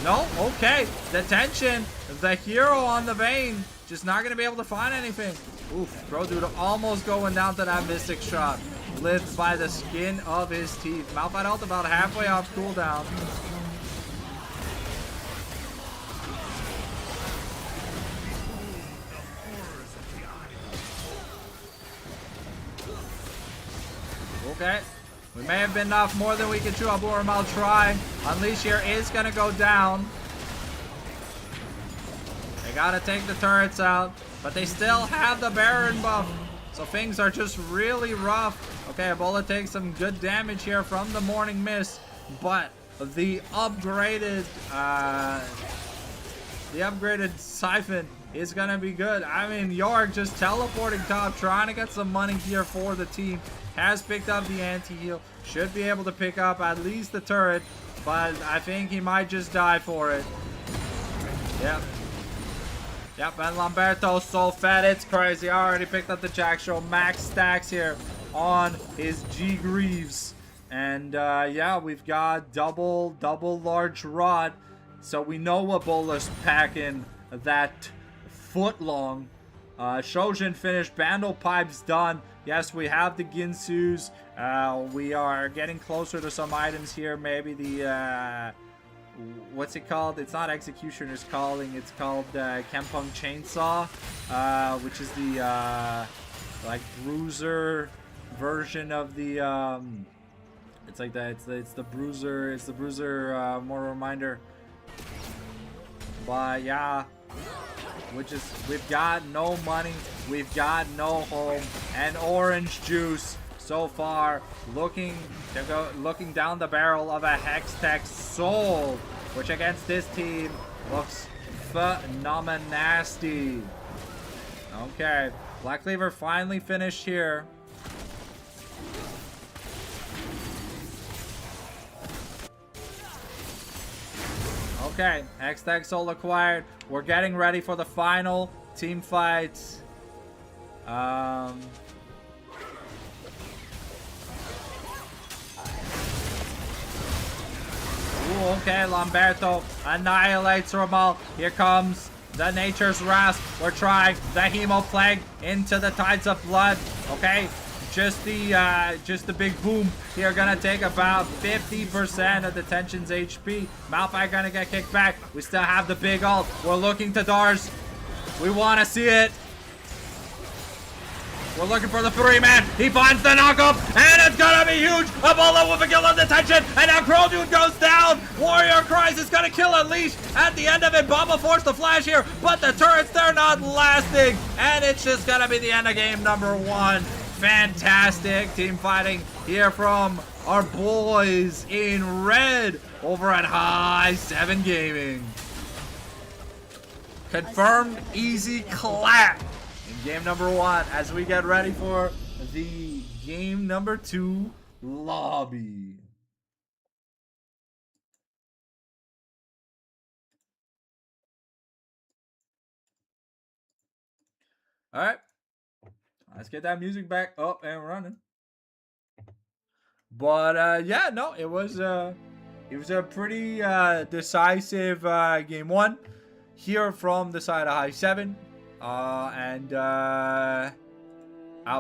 No? Okay. The tension, the hero on the vein, just not gonna be able to find anything. Oof, bro dude almost going down to that Mystic shot. Lived by the skin of his teeth. Malphite health about halfway off cooldown. Okay. We may have been off more than we can chew. Abu Ramal try. Unleash here is going to go down. They got to take the turrets out. But they still have the Baron buff. So things are just really rough. Okay, Ebola takes some good damage here from the Morning Mist. But the upgraded Siphon is going to be good. I mean, Yorick just teleporting top, trying to get some money here for the team. Has picked up the anti-heal. Should be able to pick up at least the turret. But I think he might just die for it. Yep. Yep, and Lamberto's so fat, it's crazy. I already picked up the Jack Show. Max stacks here on his G Greaves. And yeah, we've got double large rod. So we know Ebola's packing that foot long. Shojin finished, Bandle Pipe's done. Yes, we have the Ginsus. We are getting closer to some items here. Maybe the, what's it called? It's not Executioner's Calling. It's called Kempung Chainsaw, which is the, like, bruiser version of the, it's like that. It's the bruiser. It's the bruiser, more reminder. But yeah. Which is, we've got no money, we've got no home, and orange juice so far looking down the barrel of a Hextech Soul, which against this team looks phenomenasty. Okay, Black Cleaver finally finished here. Okay, Hextech Soul acquired. We're getting ready for the final team fights. Ooh, okay, Lamberto annihilates Ramal. Here comes the Nature's Wrath. We're trying the Hemo Plague into the Tides of Blood. Okay, just the big boom here gonna take about 50% of the tension's HP. Malphite gonna get kicked back. We still have the big ult. We're looking to Dars. We wanna see it. We're looking for the 3-man. He finds the knockup, and it's gonna be huge. Ebola with a kill on the tension, and now Crow Dude goes down. Warrior Cries is gonna kill Unleash at the end of it. Baba forced the flash here, but the turrets, they're not lasting, and it's just gonna be the end of game number 1. Fantastic team fighting here from our boys in red over at High 7 Gaming. Confirmed easy clap in game number 1 as we get ready for the game number 2 lobby. All right. Let's get that music back up and running. But yeah, no, it was a pretty decisive game 1 here from the side of High 7. And I'll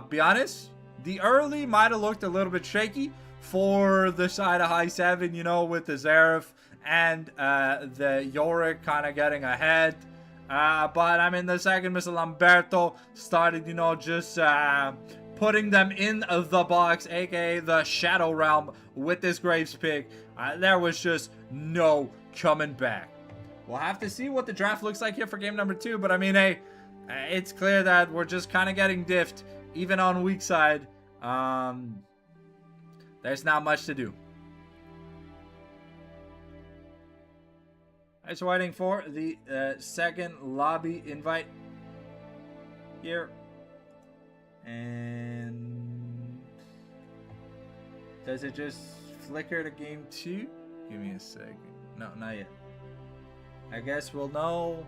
be honest, the early might have looked a little bit shaky for the side of High 7, you know, with the Zeref and the Yorick kind of getting ahead. But I mean, the second Mr. Lamberto started, you know, just putting them in the box, aka the Shadow Realm, with this Graves pick. There was just no coming back. We'll have to see what the draft looks like here for game number 2. But I mean, hey, it's clear that we're just kind of getting diffed, even on weak side. There's not much to do. Just waiting for the second lobby invite here. And Does it just flicker to game 2? Give me a second. No, not yet. I guess we'll know.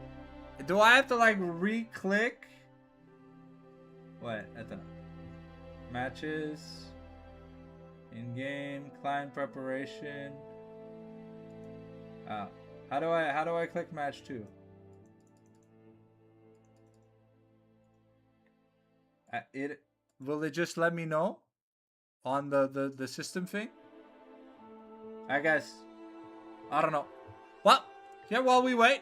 Do I have to like re-click? What? I don't know. Matches. In-game. Client preparation. How do I click match 2? Will it just let me know on the system thing? I guess. I don't know. Well, yeah, while we wait,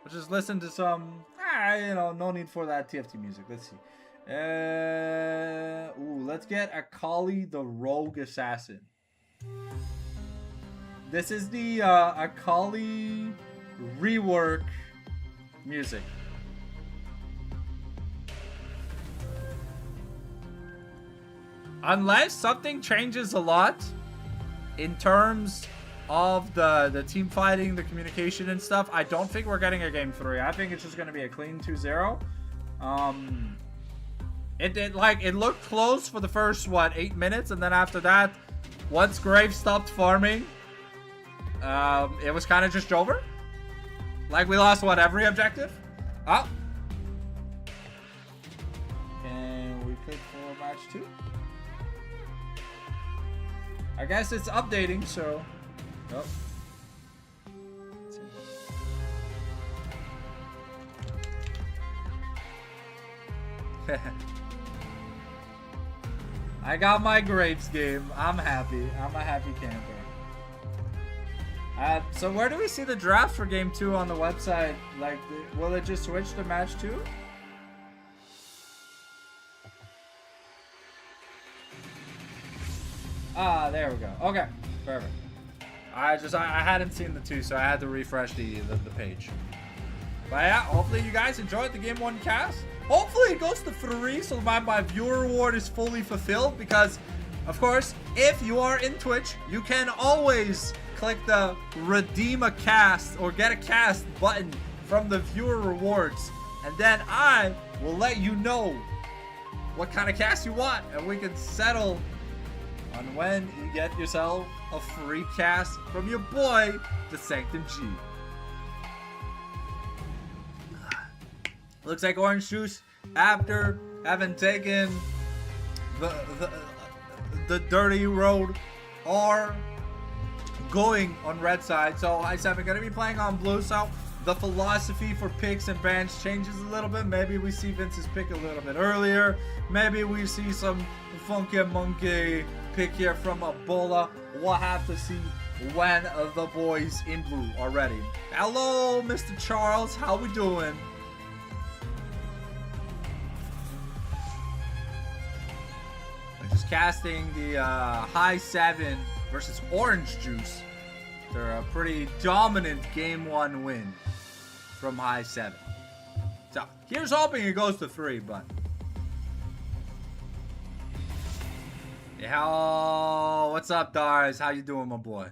we'll just listen to some, you know, no need for that TFT music. Let's see. Let's get Akali the Rogue Assassin. This is the Akali rework music. Unless something changes a lot in terms of the team fighting, the communication and stuff, I don't think we're getting a game 3. I think it's just going to be a clean 2-0. It looked close for the first 8 minutes, and then after that, once Graves stopped farming, it was kind of just over. Like we lost every objective. Oh, can we click for match 2? I guess it's updating, so. Oh. I got my Graves game. I'm happy. I'm a happy camper. So where do we see the draft for game 2 on the website? Like, will it just switch to match 2? Ah, there we go. Okay, perfect. I hadn't seen the 2, so I had to refresh the page. But yeah, hopefully you guys enjoyed the game 1 cast. Hopefully it goes to 3, so my viewer reward is fully fulfilled. Because, of course, if you are in Twitch, you can always click the redeem a cast or get a cast button from the viewer rewards, and then I will let you know what kind of cast you want, and we can settle on when you get yourself a free cast from your boy, the Sanctum G. Looks like Orange Juice, after having taken the dirty road, are going on red side. So I said we're gonna be playing on blue, so the philosophy for picks and bans changes a little bit. Maybe we see Vince's pick a little bit earlier. Maybe we see some funky monkey pick here from Ebola. We'll have to see when the boys in blue are ready. Hello, Mr. Charles. How we doing? I'm just casting the high 7 versus Orange Juice. They're a pretty dominant game 1 win from high 7. So here's hoping it goes to 3, but yeah, what's up, Dars? How you doing, my boy?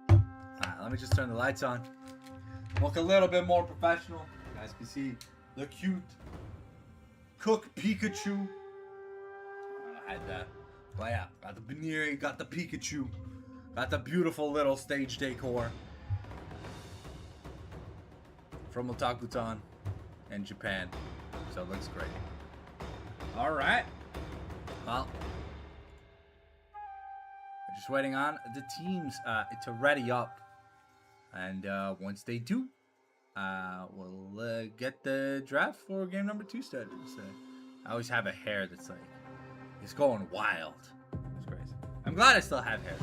Alright, let me just turn the lights on. Look a little bit more professional. You guys can see the cute Cook Pikachu. I had that. But yeah, got the Baniri, got the Pikachu, got the beautiful little stage decor from Otakutan in Japan. So it looks great. Alright. Well, we're just waiting on the teams to ready up. And once they do, we'll get the draft for game number 2 started. So I always have a hair that's like, it's going wild. It's crazy. I'm glad I still have hair.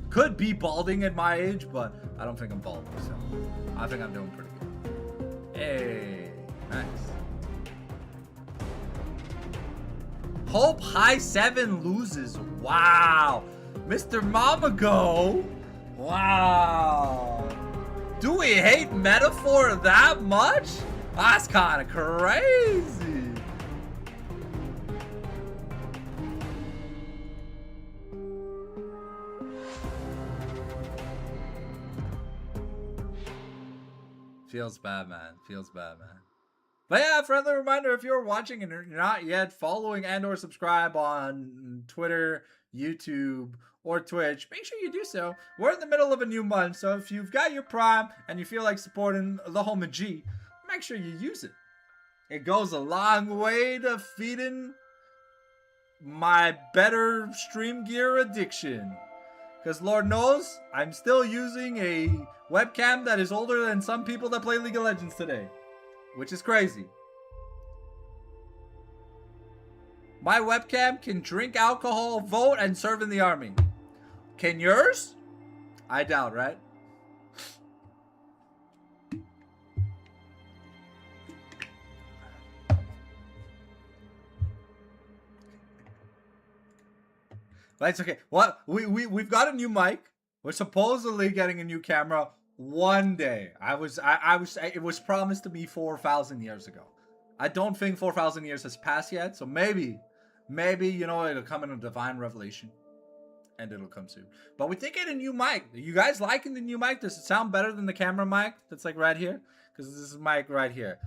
Could be balding at my age, but I don't think I'm balding, so I think I'm doing pretty good. Hey, nice. Hope high 7 loses. Wow. Mr. Mamago. Wow. Do we hate Metaphor that much? That's kind of crazy. Feels bad, man. Feels bad, man. But yeah, friendly reminder, if you're watching and you're not yet following and or subscribe on Twitter, YouTube, or Twitch, make sure you do so. We're in the middle of a new month, so if you've got your Prime and you feel like supporting the homie G, make sure you use it. It goes a long way to feeding my better stream gear addiction. Because Lord knows, I'm still using a webcam that is older than some people that play League of Legends today. Which is crazy. My webcam can drink alcohol, vote, and serve in the army. Can yours? I doubt, right? But it's okay. What we've got a new mic. We're supposedly getting a new camera one day. It was promised to me 4,000 years ago. I don't think 4,000 years has passed yet, so maybe you know it'll come in a divine revelation, and it'll come soon. But we did get a new mic. Are you guys liking the new mic? Does it sound better than the camera mic that's like right here? Because this is mic right here.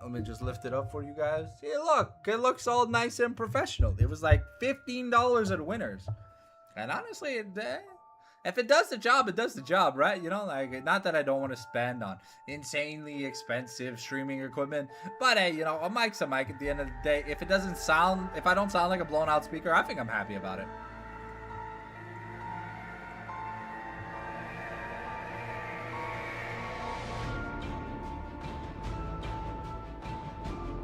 Let me just lift it up for you guys. See, look, it looks all nice and professional. It was like $15 at Winners, and honestly, if it does the job, it does the job, right? You know, like, not that I don't want to spend on insanely expensive streaming equipment, but hey, you know, a mic's a mic at the end of the day. If I don't sound like a blown out speaker, I think I'm happy about it.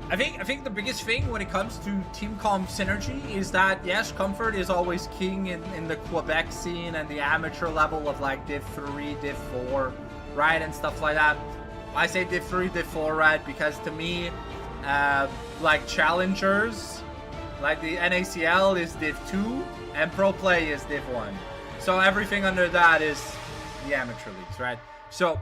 I think the biggest thing when it comes to team comp synergy is that, yes, comfort is always king in the Quebec scene and the amateur level of like Div 3, Div 4, right, and stuff like that. I say Div 3, Div 4, right, because to me, like challengers, like the NACL is Div 2 and Pro Play is Div 1. So everything under that is the amateur leagues, right? So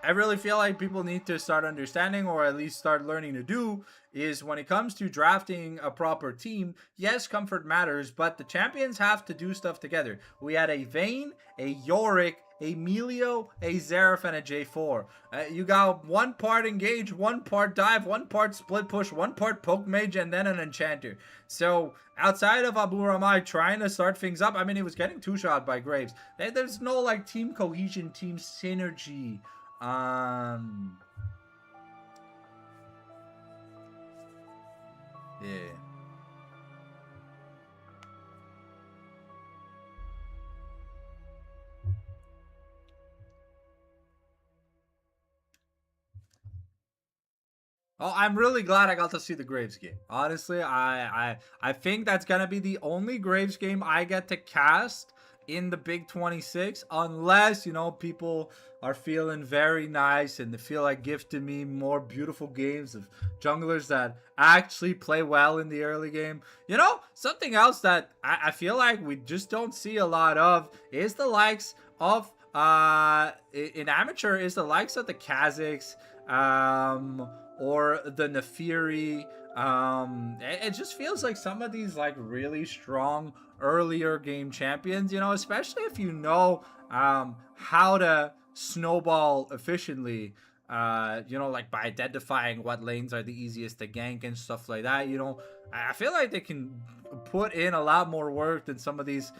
I really feel like people need to start understanding, or at least start learning to do, is when it comes to drafting a proper team, yes, comfort matters, but the champions have to do stuff together. We had a Vayne, a Yorick, a Melio, a Xerath, and a J4. You got one part engage, one part dive, one part split push, one part poke mage, and then an enchanter. So outside of Abu Ramai trying to start things up, I mean, he was getting two-shot by Graves. There's no like team cohesion, team synergy. Yeah. Oh, I'm really glad I got to see the Graves game. Honestly, I think that's gonna be the only Graves game I get to cast in the Big 26, unless, you know, people are feeling very nice and they feel like gifting me more beautiful games of junglers that actually play well in the early game. You know, something else that I feel like we just don't see a lot of is the likes of in amateur, is the likes of the Kazakhs, or the Nefiri. It just feels like some of these like really strong earlier game champions, you know, especially if you know how to snowball efficiently, you know, like by identifying what lanes are the easiest to gank and stuff like that. You know, I feel like they can put in a lot more work than some of these,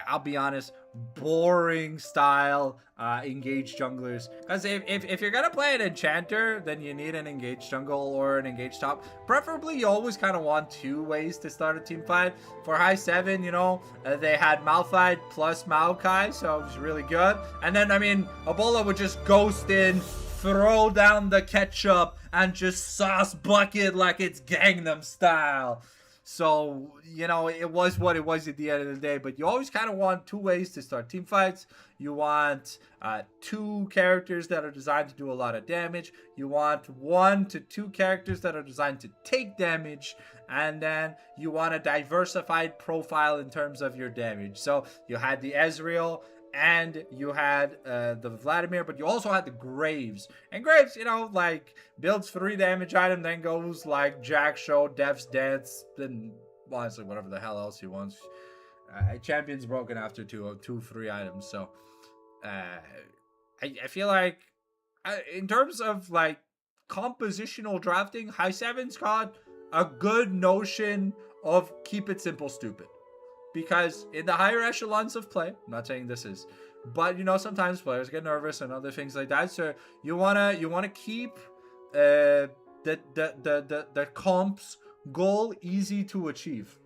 I'll be honest, boring style engaged junglers. Because if you're gonna play an enchanter, then you need an engaged jungle or an engaged top. Preferably, you always kind of want two ways to start a team fight. For high 7, you know, they had Malphite plus Maokai, so it was really good. And then, I mean, Ebola would just ghost in, throw down the ketchup, and just sauce bucket like it's Gangnam Style. So, you know, it was what it was at the end of the day. But you always kind of want two ways to start team fights. You want two characters that are designed to do a lot of damage. You want 1 to 2 characters that are designed to take damage. And then you want a diversified profile in terms of your damage. So you had the Ezreal, and you had the Vladimir, but you also had the Graves. And Graves, you know, like, builds 3 damage item, then goes like Jack Show, Dev's Dance, then honestly whatever the hell else he wants. Champion's broken after 3 items. So I feel like in terms of like compositional drafting, High Seven's got a good notion of keep it simple, stupid. Because in the higher echelons of play, I'm not saying this is, but you know, sometimes players get nervous and other things like that. So you wanna keep the comp's goal easy to achieve.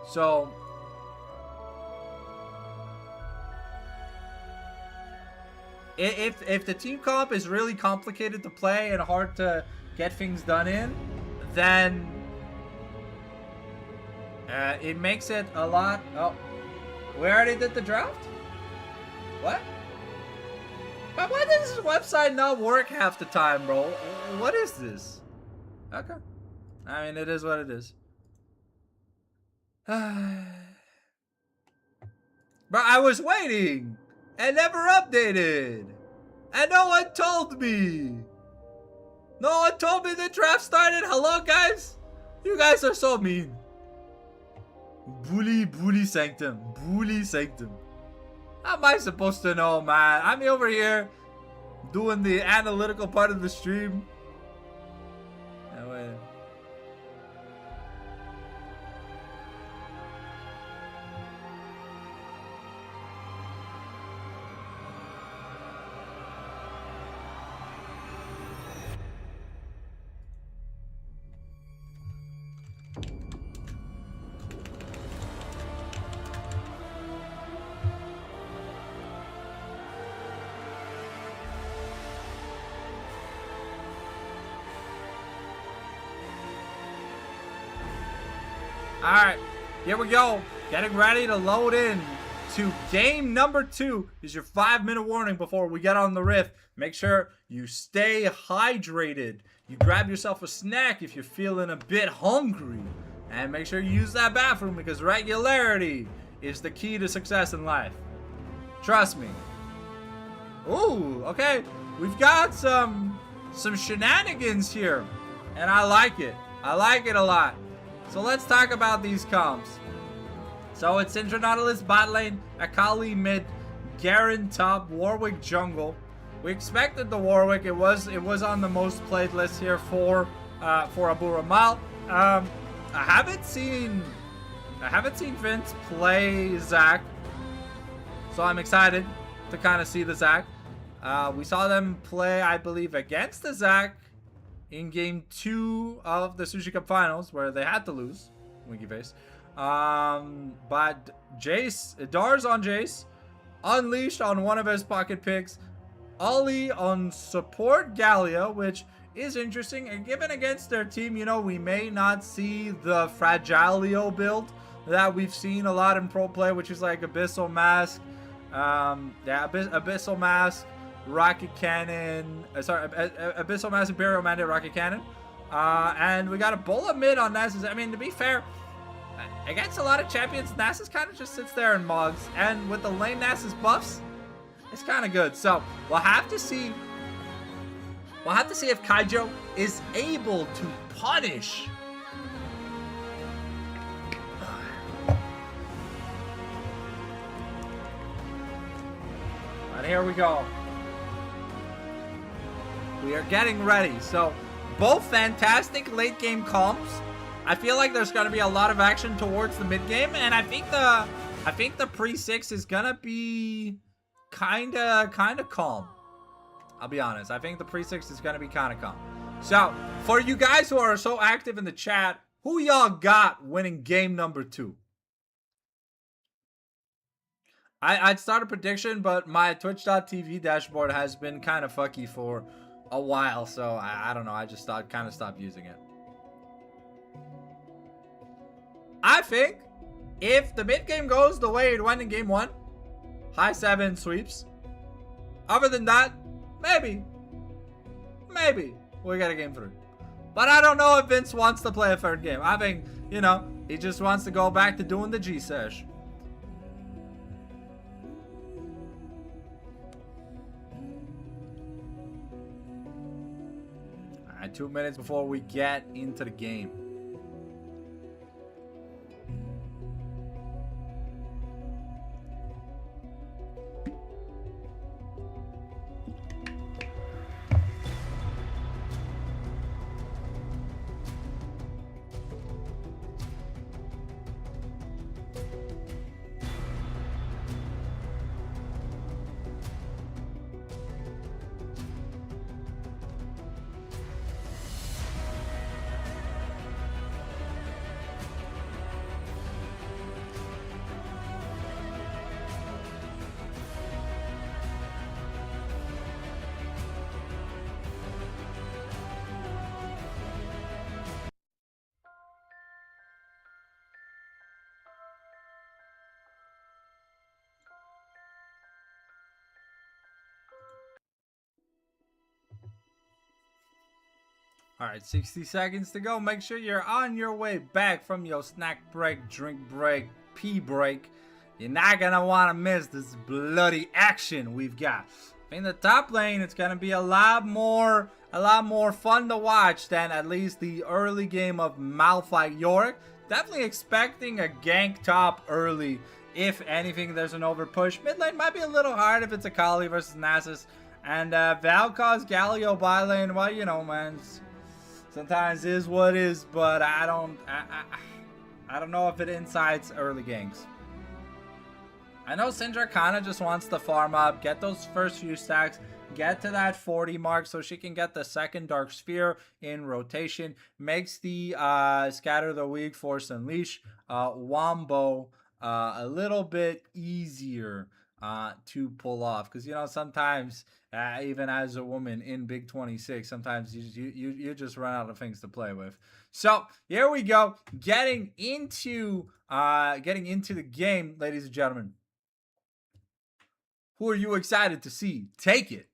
So if the team comp is really complicated to play and hard to get things done in, then it makes it a lot. Oh, we already did the draft? What? But why does this website not work half the time, bro? What is this? Okay. I mean, it is what it is. But I was waiting and never updated. And no one told me. No one told me the draft started. Hello, guys? You guys are so mean. Bully sanctum. Bully sanctum. How am I supposed to know, man? I'm over here doing the analytical part of the stream. Anyway. Alright, here we go. Getting ready to load in to game number 2. Is your 5-minute warning before we get on the rift. Make sure you stay hydrated. You grab yourself a snack if you're feeling a bit hungry. And make sure you use that bathroom because regularity is the key to success in life. Trust me. Ooh, okay. We've got some shenanigans here. And I like it. I like it a lot. So let's talk about these comps. So it's Syndra Nautilus bot lane, Akali mid, Garen top, Warwick jungle. We expected the Warwick. It was on the most played list here for Abu Ramal. I haven't seen Vince play Zac, so I'm excited to kind of see the Zac. We saw them play, I believe, against the Zac in game 2 of the Sushi Cup Finals, where they had to lose. Winky face. But Jace, Dars on Jace, Unleashed on one of his pocket picks, Ollie on support Gallia, which is interesting. And given against their team, you know, we may not see the Fragilio build that we've seen a lot in pro play, which is like Abyssal Mask, Abyssal Mask, Rocket Cannon, Abyssal Mass, Imperial Mandate, Rocket Cannon. And we got a Bola mid on Nasus. I mean, to be fair, against a lot of champions, Nasus kind of just sits there and mugs. And with the lane Nasus buffs, it's kind of good. So we'll have to see. We'll have to see if Kaijo is able to punish. And here we go. We are getting ready. So both fantastic late game comps. I feel like there's going to be a lot of action towards the mid game, and I think the pre-6 is going to be kind of calm. I'll be honest. I think the pre-6 is going to be kind of calm. So, for you guys who are so active in the chat, who y'all got winning game number 2? I'd start a prediction, but my Twitch.tv dashboard has been kind of fucky for a while, so I don't know. I just kind of stopped using it. I think if the mid game goes the way it went in game 1, high 7 sweeps. Other than that, maybe we get a game 3. But I don't know if Vince wants to play a third game. I think, you know, he just wants to go back to doing the G-Sesh. Alright, 2 minutes before we get into the game. Alright, 60 seconds to go. Make sure you're on your way back from your snack break, drink break, pee break. You're not gonna want to miss this bloody action we've got. In the top lane, it's gonna be a lot more fun to watch than at least the early game of Malphite Yorick. Definitely expecting a gank top early. If anything, there's an overpush. Mid lane might be a little hard if it's a Kali versus Nasus. And Valkos, Galio, bot lane, well, you know, man, sometimes is what is, but I don't know if it incites early ganks. I know Syndra kind of just wants to farm up, get those first few stacks, get to that 40 mark so she can get the second Dark Sphere in rotation. Makes the Scatter the Weak Force Unleash Wombo a little bit easier to pull off. Because, you know, sometimes, even as a woman in Big 26, sometimes you just run out of things to play with. So, here we go. Getting into the game, ladies and gentlemen. Who are you excited to see take it?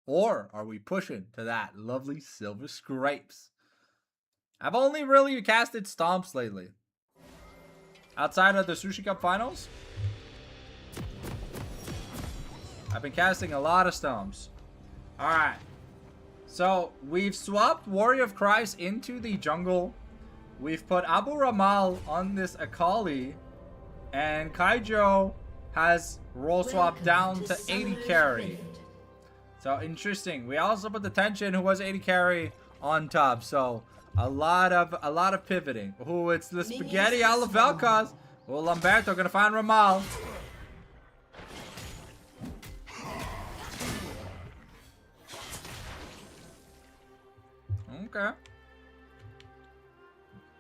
Or are we pushing to that lovely silver scrapes? I've only really casted Stomps lately. Outside of the Sushi Cup finals, I've been casting a lot of Stomps. Alright. So, we've swapped Warrior of Christ into the jungle. We've put Abu Ramal on this Akali. And Kaijo has roll swap down to 80 carry. So interesting. We also put the Tension, who was 80 carry, on top. So a lot of pivoting. Oh, it's the spaghetti a la Vel'Koz. Oh, Lamberto gonna find Ramal. Okay.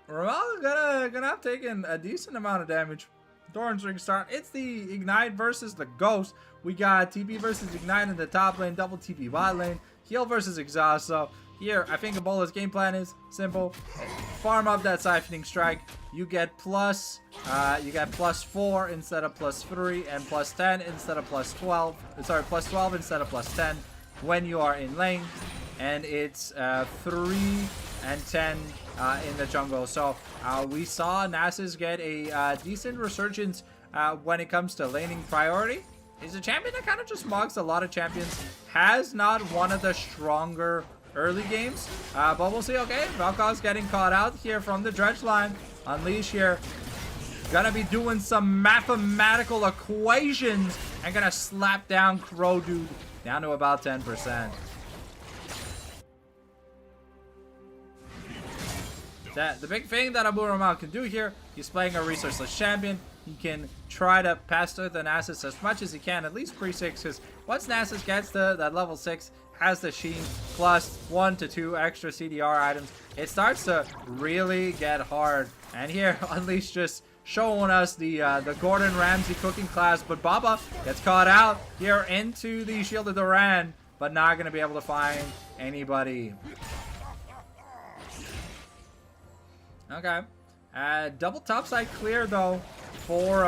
Ramal gonna have taken a decent amount of damage. Doran's ring start. It's the Ignite versus the Ghost. We got TP versus Ignite in the top lane, double TP bot lane, heal versus exhaust. So here, I think Ebola's game plan is simple. Farm up that Siphoning Strike. You get plus 4 instead of plus 3, and plus 10 instead of plus 12. Sorry, plus 12 instead of plus 10 when you are in lane. And it's 3 and 10 in the jungle. So we saw Nasus get a decent resurgence when it comes to laning priority. He's a champion that kind of just mugs a lot of champions. Has not one of the stronger early games, but we'll see. Okay, Valkos getting caught out here from the dredge line. Unleash here. Gonna be doing some mathematical equations and gonna slap down Crow Dude down to about 10%. The big thing that Abu Ramal can do here, he's playing a resourceless champion. He can try to pass through the Nasus as much as he can, at least pre-6, because once Nasus gets to that level 6, has the Sheen, plus 1 to 2 extra CDR items, it starts to really get hard. And here, Unleash just showing us the Gordon Ramsay cooking class, but Baba gets caught out here into the Shield of Duran, but not going to be able to find anybody. Okay. Double topside clear though for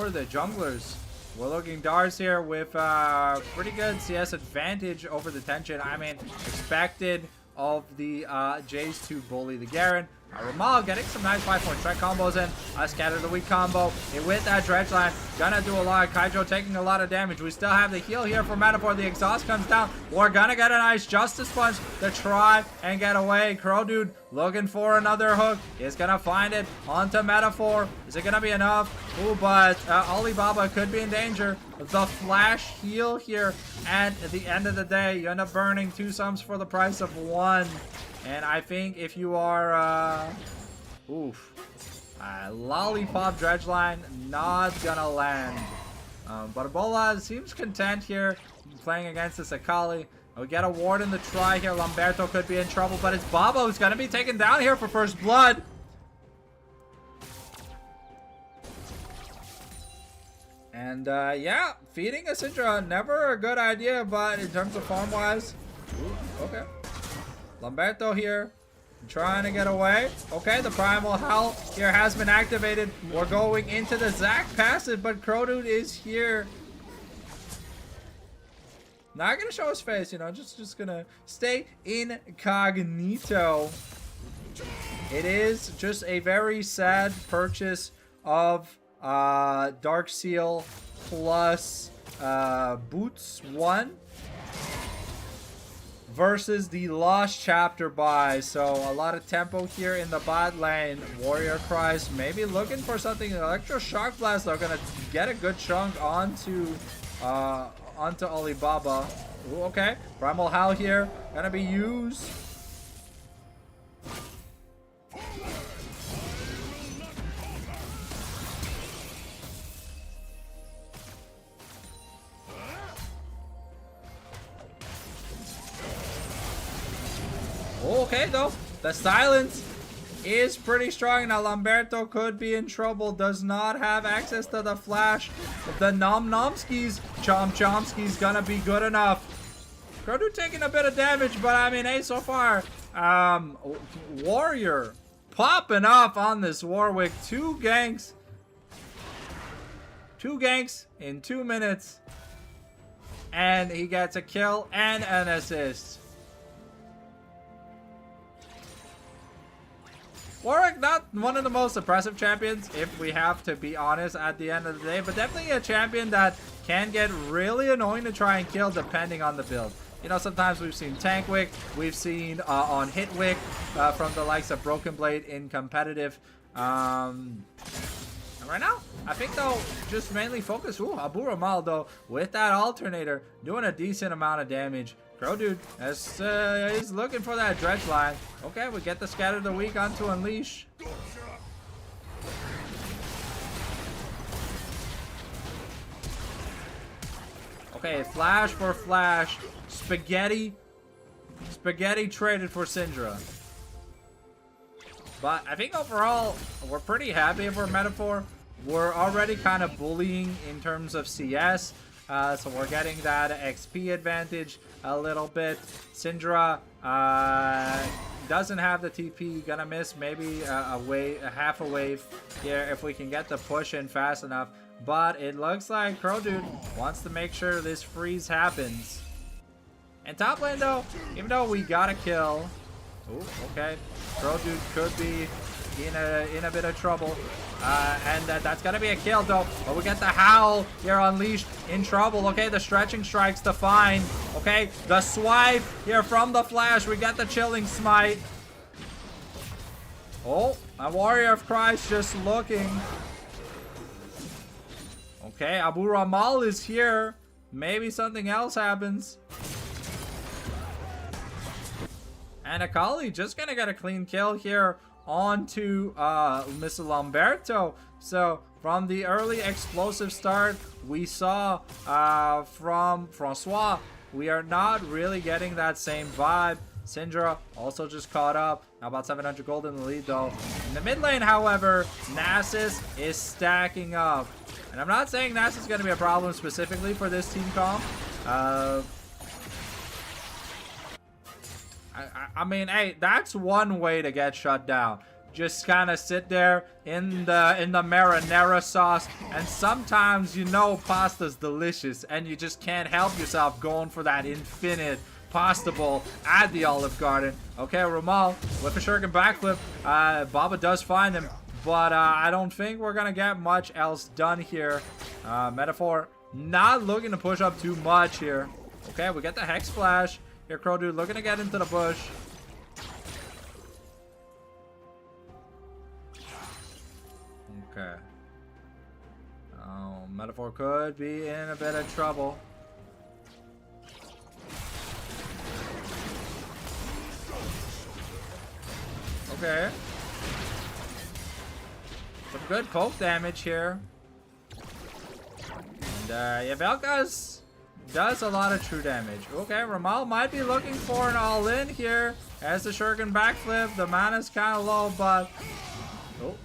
the junglers. We're looking Dars here with pretty good CS advantage over the Tension. I mean, expected of the Jays to bully the Garen. Ramal getting some nice 5-point strike combos in. Scatter the Weak combo. With that dredge line, gonna do a lot. Kaijo taking a lot of damage. We still have the heal here for Metaphor. The exhaust comes down. We're gonna get a nice Justice Punch to try and get away. Crow Dude looking for another hook. Is gonna find it onto Metaphor. Is it gonna be enough? Ooh, but Alibaba could be in danger. The flash heal here. And at the end of the day, you end up burning 2 sums for the price of 1. And I think if you are, Lollipop Dredge Line, not gonna land. But Ebola seems content here, playing against this Akali. We get a ward in the try here. Lamberto could be in trouble, but it's Baba who's gonna be taken down here for first blood. And, yeah, feeding a Syndra, never a good idea, but in terms of farm-wise, okay. Lamberto here, trying to get away. Okay, the Primal Howl here has been activated. We're going into the Zac passive, but Crow Dude is here. Not gonna show his face, you know, just gonna stay incognito. It is just a very sad purchase of Dark Seal plus Boots 1 versus the Lost Chapter buy. So a lot of tempo here in the bot lane. Warrior Christ maybe looking for something. Electro Shock Blast though, gonna get a good chunk onto Alibaba. Ooh, okay, Primal Howl here gonna be used. Okay, though. The silence is pretty strong. Now, Lamberto could be in trouble. Does not have access to the flash. The Nom Nomskis. Chomski's gonna be good enough. Grodu taking a bit of damage, but I mean, hey, so far, Warrior popping off on this Warwick. 2 ganks. 2 ganks in 2 minutes. And he gets a kill and an assist. Warwick, not one of the most impressive champions, if we have to be honest at the end of the day, but definitely a champion that can get really annoying to try and kill depending on the build. You know, sometimes we've seen Tank Wick, we've seen on Hit Wick from the likes of Broken Blade in competitive. And right now, I think though, just mainly focus. Ooh, Abu Ramal though, with that alternator, doing a decent amount of damage. Crow Dude is looking for that dredge line. Okay, we get the Scatter the Weak onto Unleash. Okay, flash for flash. Spaghetti traded for Syndra. But I think overall, we're pretty happy with our Metaphor. We're already kind of bullying in terms of CS. So we're getting that XP advantage a little bit. Syndra doesn't have the TP. Gonna miss maybe a half a wave here if we can get the push in fast enough. But it looks like Crow Dude wants to make sure this freeze happens. And top lane though, even though we got a kill. Oh, okay. Crow Dude could be in a bit of trouble. And that's gonna be a kill though. But we get the Howl here Unleashed in trouble. Okay, the stretching strikes to find. Okay, the swipe here from the flash. We get the chilling smite. Oh, a Warrior of Christ just looking. Okay, Abu Ramal is here. Maybe something else happens. And Akali just gonna get a clean kill here onto Mr. Lamberto. So from the early explosive start we saw from Francois, we are not really getting that same vibe. Syndra also just caught up. Now about 700 gold in the lead though. In the mid lane, however, Nasus is stacking up. And I'm not saying Nasus is going to be a problem specifically for this team comp. I mean, hey, that's one way to get shut down. Just kind of sit there in the marinara sauce, and sometimes you know pasta's delicious, and you just can't help yourself going for that infinite pasta bowl at the Olive Garden. Okay, Ramal with a shuriken backflip. Baba does find him, but I don't think we're gonna get much else done here. Metaphor not looking to push up too much here. Okay, we get the Hex Flash. Here, Crow Dude looking to get into the bush. Okay. Oh, Metaphor could be in a bit of trouble. Okay. Some good poke damage here. And yeah, Vel'Koz does a lot of true damage. Okay, Ramal might be looking for an all-in here. As the shuriken backflip, the mana's kind of low, but... Oh.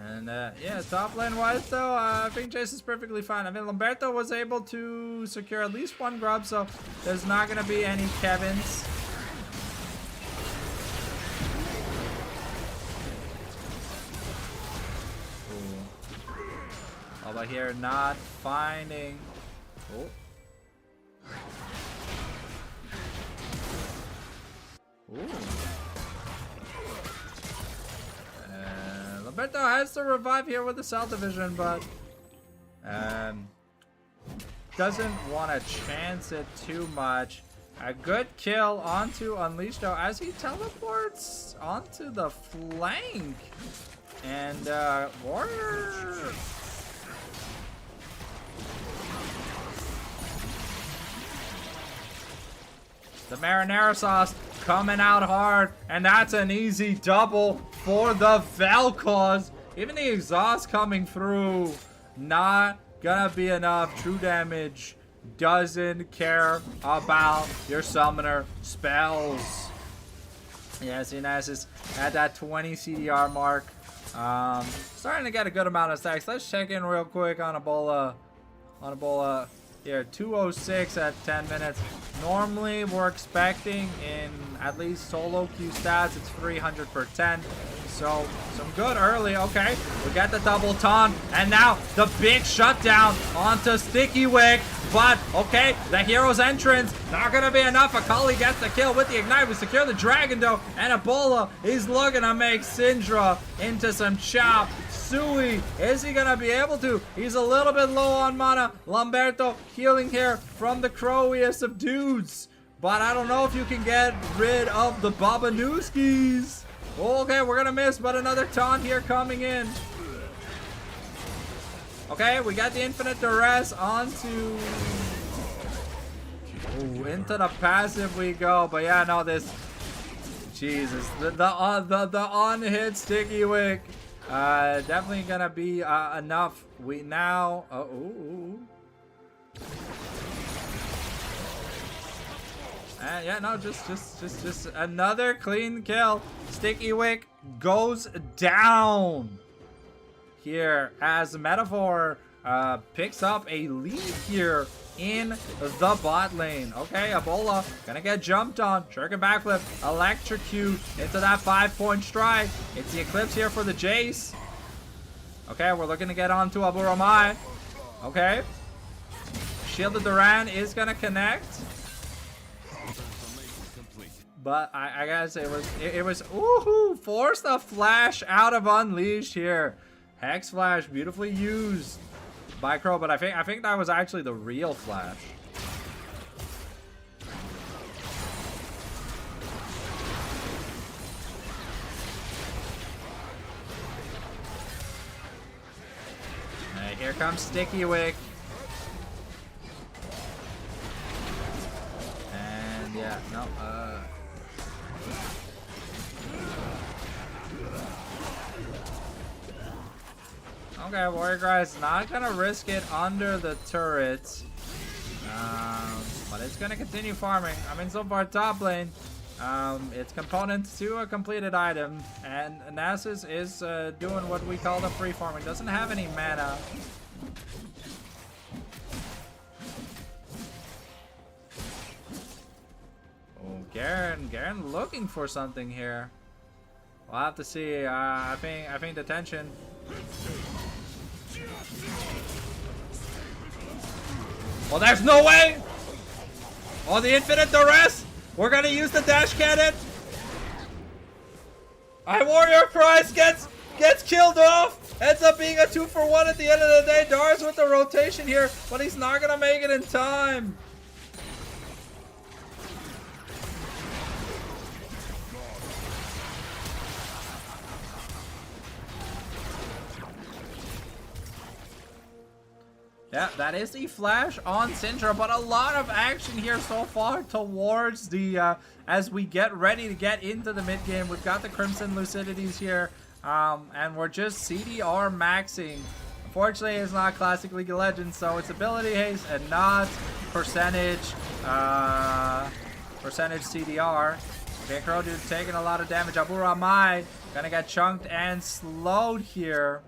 And yeah, top lane wise though, I think Jace is perfectly fine. I mean, Lamberto was able to secure at least one grub, so there's not going to be any Kevins. Over here not finding. Oh. Ooh. Lamberto has to revive here with the Cell Division, but doesn't want to chance it too much. A good kill onto Unleash though as he teleports onto the flank. And Warrior. The marinara sauce coming out hard, and that's an easy double for the Vel'Koz. Even the exhaust coming through, not gonna be enough. True damage doesn't care about your summoner spells. Yes, Ines is at that 20 CDR mark. Starting to get a good amount of stacks. Let's check in real quick on Ebola. Here, 206 at 10 minutes. Normally, we're expecting in at least solo queue stats, it's 300 per 10. So, some good early. Okay, we got the double taunt. And now, the big shutdown onto Sticky Wick. But, okay, the hero's entrance, not going to be enough. Akali gets the kill with the Ignite. We secure the Dragon, though. And Ebola, he's looking to make Syndra into some chop. Sui, is he gonna be able to? He's a little bit low on mana. Lamberto healing here from the crowiest of dudes. But I don't know if you can get rid of the Babanooskis. Okay, we're gonna miss, but another taunt here coming in. Okay, we got the infinite duress onto... Ooh, into the passive we go. But yeah, no, this... Jesus, the on-hit Sticky Wick. Definitely gonna be enough. We now. Yeah, no, just another clean kill. Sticky Wick goes down here as Metaphor picks up a lead here in the bot lane. Okay, Ebola gonna get jumped on. Shuriken backflip, electrocute into that 5-point strike. It's the Eclipse here for the Jace. Okay, we're looking to get onto Abu Ramai. Okay. Shield of Duran is gonna connect. But I gotta say it was ooh, forced a flash out of Unleashed here. Hex Flash beautifully used by Crow, but I think that was actually the real flash. And here comes Sticky Wick. And yeah, no, okay, Warrior Guy's not gonna risk it under the turrets, but it's gonna continue farming. I mean, so far top lane, it's components to a completed item, and Nasus is doing what we call the free farming. Doesn't have any mana. Oh, Garen looking for something here. We'll have to see. I think the tension. Well, there's no way! Oh, the infinite duress! We're gonna use the dash cannon! Warrior Price gets killed off! Ends up being a 2-for-1 at the end of the day. Dars with the rotation here, but he's not gonna make it in time. Yeah, that is the flash on Syndra, but a lot of action here so far towards the, as we get ready to get into the mid game. We've got the Crimson Lucidities here, and we're just CDR maxing. Unfortunately, it's not Classic League of Legends, so it's ability haste and not percentage CDR. Big Crow dude taking a lot of damage. Abu Ramai gonna get chunked and slowed here.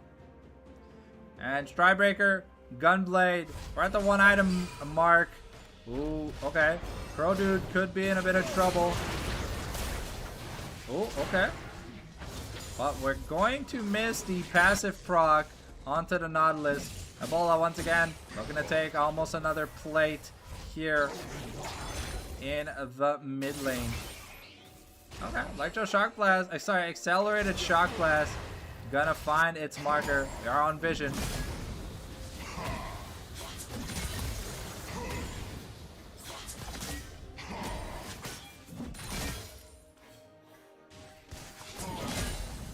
And Stridebreaker, Gunblade, we're at the 1 item mark. Ooh, okay. Crow dude could be in a bit of trouble. Ooh, okay. But we're going to miss the passive proc onto the Nautilus. Ebola once again looking to take almost another plate here in the mid lane. Okay, Electro Shock Blast. Sorry, Accelerated Shock Blast. Gonna find its marker. We are on vision.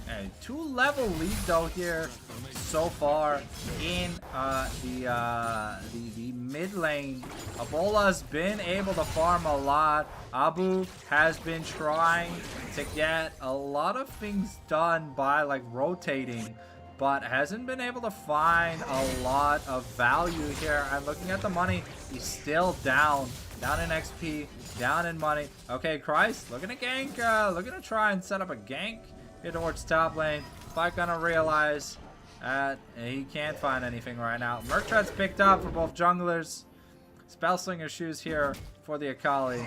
A 2-level lead though here so far in the mid lane. Ebola's been able to farm a lot. Abu has been trying to get a lot of things done by like rotating, but hasn't been able to find a lot of value here. And looking at the money, he's still down in XP, down in money. Okay, Christ, looking to gank, looking to try and set up a gank here towards top lane, but gonna realize that he can't find anything right now. Murktread's picked up for both junglers. Spellslinger shoes here for the Akali.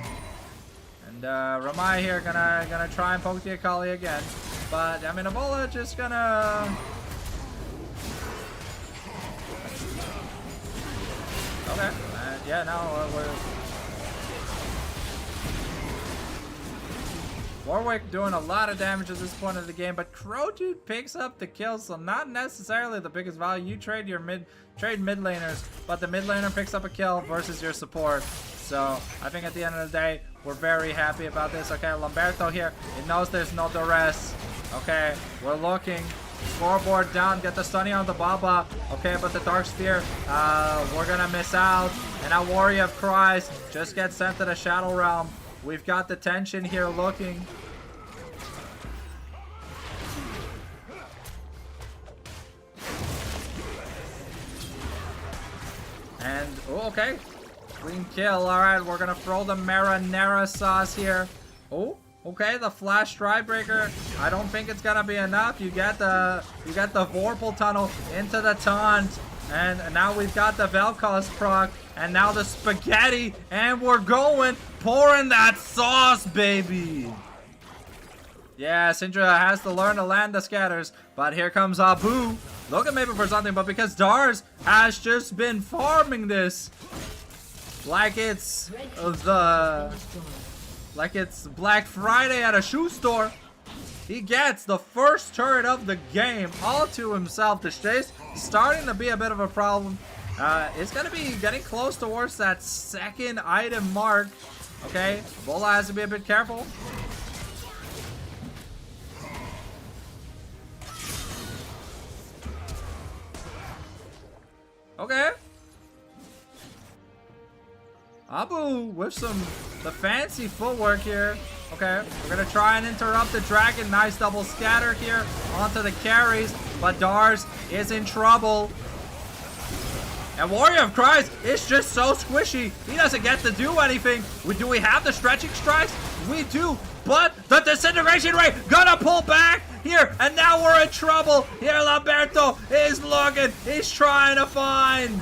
And Ramai here gonna try and poke the Akali again. But I mean, Ebola just gonna... Okay, yeah, no, we're... Warwick doing a lot of damage at this point of the game, but Crow Dude picks up the kill, so not necessarily the biggest value. You trade your mid laners, but the mid laner picks up a kill versus your support. So I think at the end of the day, we're very happy about this. Okay, Lamberto here, he knows there's no duress. Okay, we're looking. Scoreboard down, get the stunning on the Baba. Okay, but the Dark Spear, we're gonna miss out. And now Warrior of Christ just gets sent to the Shadow Realm. We've got the tension here looking. And, oh, okay. Clean kill. Alright, we're gonna throw the marinara sauce here. Oh, okay, the flash Strikebreaker. I don't think it's gonna be enough. You got the Vorpal tunnel into the taunt. And now we've got the Vel'Koz proc. And now the spaghetti. And we're going. Pouring that sauce, baby. Yeah, Syndra has to learn to land the scatters. But here comes Abu. Looking maybe for something. But because Dars has just been farming this. Like it's Black Friday at a shoe store. He gets the first turret of the game all to himself. The chase starting to be a bit of a problem. It's going to be getting close towards that second item mark. Okay, Bola has to be a bit careful. Okay. Abu with the fancy footwork here. Okay, we're gonna try and interrupt the dragon. Nice double scatter here onto the carries, but Dars is in trouble. And Warrior of Christ is just so squishy. He doesn't get to do anything. Do we have the stretching strikes? We do, but the disintegration ray gonna pull back here, and now we're in trouble. Here, Lamberto is looking. He's trying to find.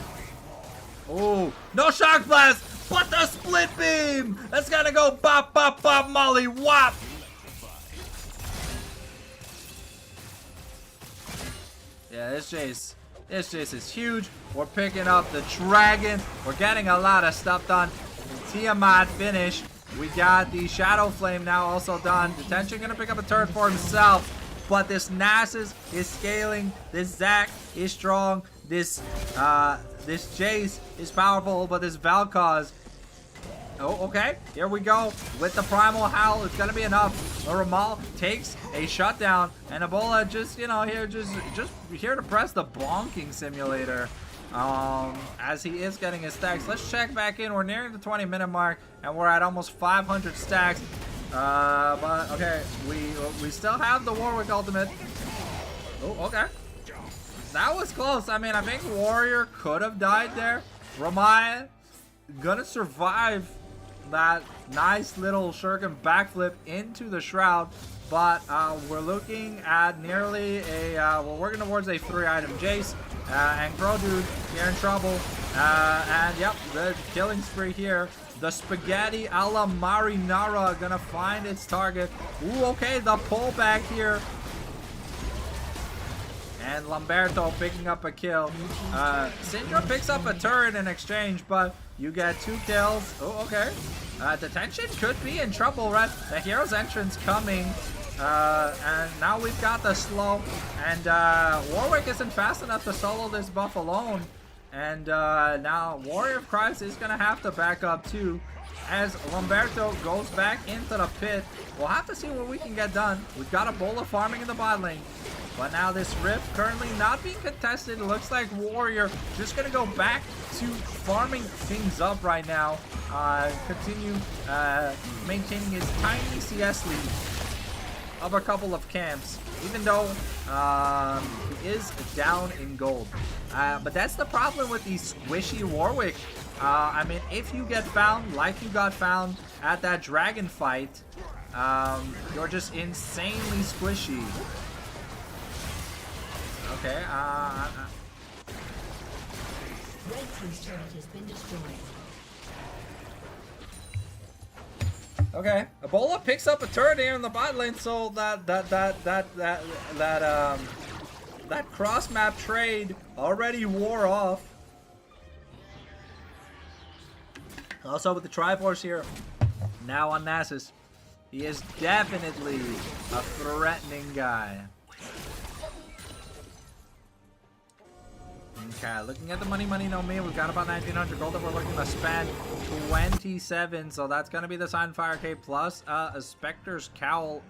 Oh, no shock blast. But the split beam! That's gonna go bop, bop, bop, molly, wop! Yeah, this chase is huge. We're picking up the dragon. We're getting a lot of stuff done. Tiamat finished. We got the Shadow Flame now also done. Detention gonna pick up a turret for himself. But this Nasus is scaling. This Zac is strong. This Jace is powerful, but this Vel'Koz. Oh, okay. Here we go with the Primal Howl. It's gonna be enough. Ramal takes a shutdown, and Ebola just, you know, just here to press the bonking simulator. As he is getting his stacks. Let's check back in. We're nearing the 20-minute mark, and we're at almost 500 stacks. But okay, we still have the Warwick ultimate. Oh, okay. That was close. I mean, I think Warrior could have died there. Ramaya gonna survive that nice little Shuriken backflip into the Shroud, but we're looking at nearly we're working towards a 3-item Jace, and Crow Dude here in trouble, and yep, the killing spree here. The spaghetti a la marinara gonna find its target. Ooh, okay, the pullback here. and Lamberto picking up a kill. Syndra picks up a turret in exchange, but you get 2 kills. Oh, okay. Detention could be in trouble, right? The hero's entrance coming. And now we've got the slow. And Warwick isn't fast enough to solo this buff alone. And now Warrior of Christ is going to have to back up too. As Lamberto goes back into the pit. We'll have to see what we can get done. We've got a Ebola farming in the bot lane. But now this rift currently not being contested. It looks like Warrior just going to go back to farming things up right now. Continue maintaining his tiny CS lead of a couple of camps. Even though he is down in gold. But that's the problem with these squishy Warwick. I mean, if you get found like you got found at that dragon fight, you're just insanely squishy. Okay, Red team's turret has been destroyed. Okay, Ebola picks up a turret here in the bot lane, so that cross map trade already wore off. Also with the Triforce here, now on Nasus, he is definitely a threatening guy. Okay, looking at the money, no me. We've got about 1900 gold that we're looking to spend. 27, so that's going to be the Sign Fire Cape plus a Spectre's Cowl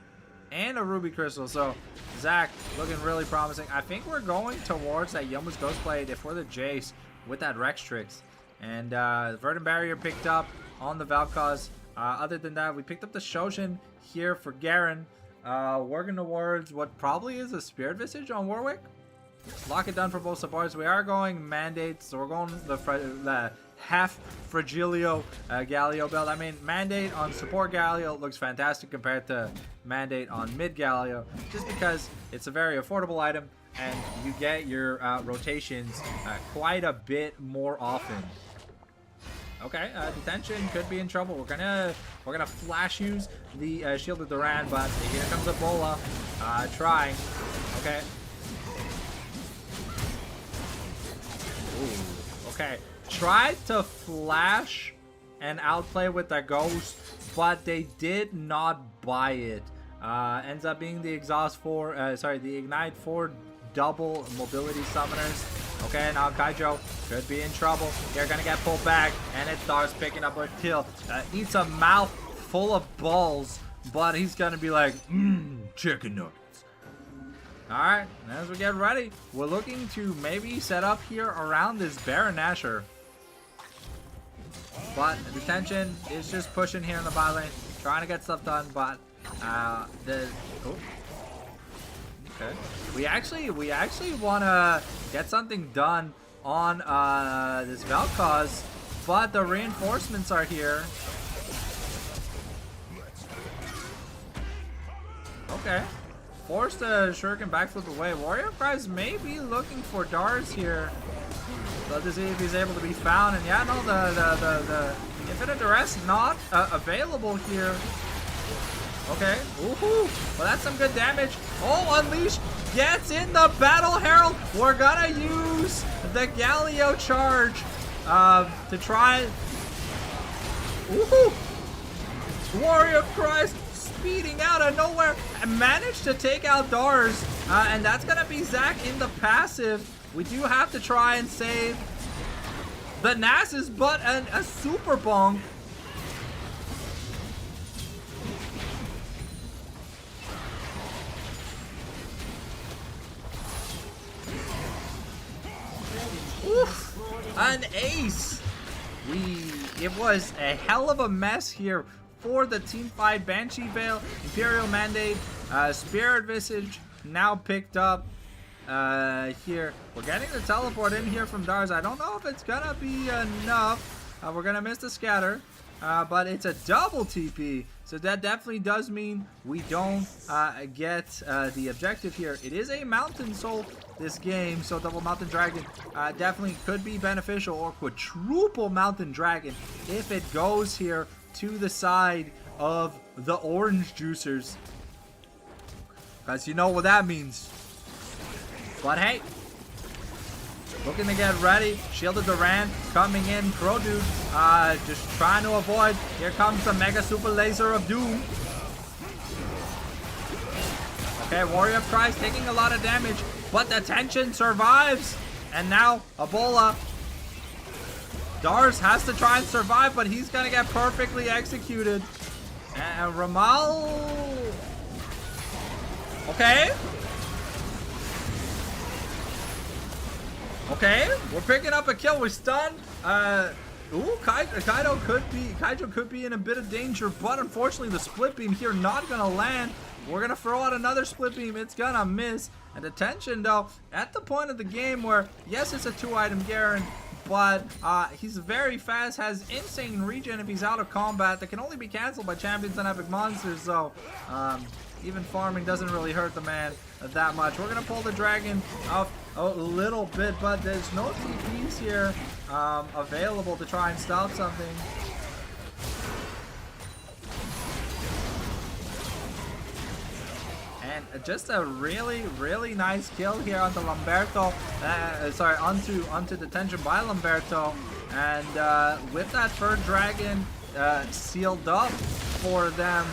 and a Ruby Crystal. So, Zach, looking really promising. I think we're going towards that Yomu's Ghostblade if we're the Jace with that Rextrix. And Verdant Barrier picked up on the Valkaz. Other than that, we picked up the Shoshin here for Garen. Working towards what probably is a Spirit Visage on Warwick. Lock it done for both supports. We are going Mandate, so we're going the half Fragilio Galio build. I mean, Mandate on support Galio looks fantastic compared to Mandate on mid Galio, just because it's a very affordable item and you get your rotations quite a bit more often. Okay, Detention could be in trouble. We're gonna flash use the Shield of Duran, but here comes Ebola trying. Okay. Ooh, okay. Tried to flash and outplay with the Ghost, but they did not buy it. Ends up being the the Ignite 4 double mobility summoners. Okay, now Kaijo could be in trouble. They're gonna get pulled back, and it starts picking up a kill. Eats a mouth full of balls, but he's gonna be like, chicken nuggets. Alright, as we get ready, we're looking to maybe set up here around this Baron Nashor. But Detention is just pushing here in the bot lane, trying to get stuff done, but okay. We actually want to get something done on this Valkaz, but the reinforcements are here. Okay. Force the Shuriken backflip away. Warrior Prize may be looking for Dars here. So to see if he's able to be found. And yeah, no, the Infinite Duress not available here. Okay. Woohoo! Well, that's some good damage. Oh, Unleash gets in the Battle Herald. We're gonna use the Galio charge to try. Woohoo! Warrior Christ speeding out of nowhere and managed to take out Dars. And that's gonna be Zac in the passive. We do have to try and save the Nasus, but a super bonk. Oof, an ace. It was a hell of a mess here for the teamfight. Banshee Veil, Imperial Mandate, Spirit Visage now picked up here. We're getting the teleport in here from Dars. I don't know if it's gonna be enough. We're gonna miss the scatter, but it's a double TP, so that definitely does mean we don't get the objective here. It is a Mountain Soul this game, so double Mountain Dragon definitely could be beneficial, or quadruple Mountain Dragon if it goes here to the side of the orange juicers, because you know what that means. But hey, looking to get ready. Shielded Durant coming in. Pro Dude just trying to avoid. Here comes the Mega Super Laser of Doom. Okay, Warrior of Christ taking a lot of damage, but the tension survives. And now Ebola. Dars has to try and survive, but he's gonna get perfectly executed. And Ramal. Okay. Okay, we're picking up a kill. We're stunned. Ooh, Kaijo could be in a bit of danger, but unfortunately the split beam here not gonna land. We're gonna throw out another split beam. It's gonna miss. And attention though, at the point of the game where yes, it's a 2-item Garen, but he's very fast, has insane regen if he's out of combat that can only be canceled by champions and epic monsters. So even farming doesn't really hurt the man that much. We're gonna pull the dragon off a little bit, but there's no TPs here available to try and stop something. And just a really nice kill here onto Lamberto. Sorry, onto detention by Lamberto. And with that third dragon sealed up for them,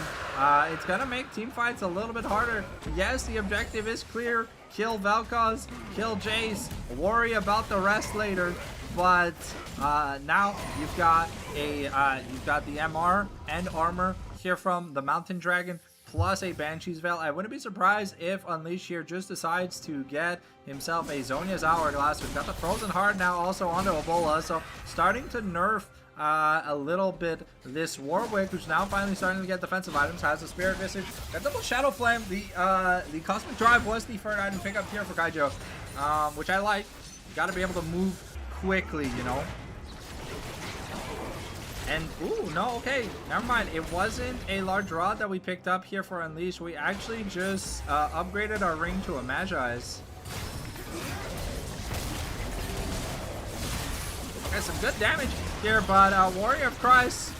it's gonna make team fights a little bit harder. Yes, the objective is clear: kill Vel'Koz, kill Jace, worry about the rest later. But now you've got the MR and armor here from the Mountain Dragon, plus a Banshee's Veil. I wouldn't be surprised if Unleash here just decides to get himself a Zhonya's Hourglass. We've got the Frozen Heart now also onto Ebola, so starting to nerf a little bit this Warwick, who's now finally starting to get defensive items. Has a Spirit Visage, got double Shadow Flame. The Cosmic Drive was the third item pickup here for Kaijo, which I like. You got to be able to move quickly, you know. And, ooh, no, okay, never mind. It wasn't a large rod that we picked up here for Unleash. We actually just upgraded our ring to a Magi's. Okay, some good damage here, but Warrior of Christ.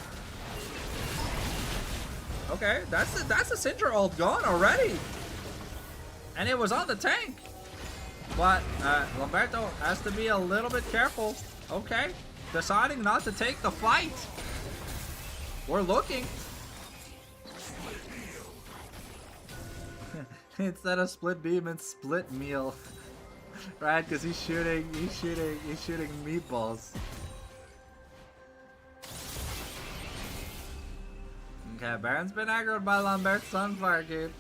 Okay, that's the Syndra ult gone already. And it was on the tank. But Lamberto has to be a little bit careful. Okay. Deciding not to take the fight. We're looking. Instead of split beam and split meal. Right, because he's shooting meatballs. Okay, Baron's been aggroed by Lambert's Sunfire Kid.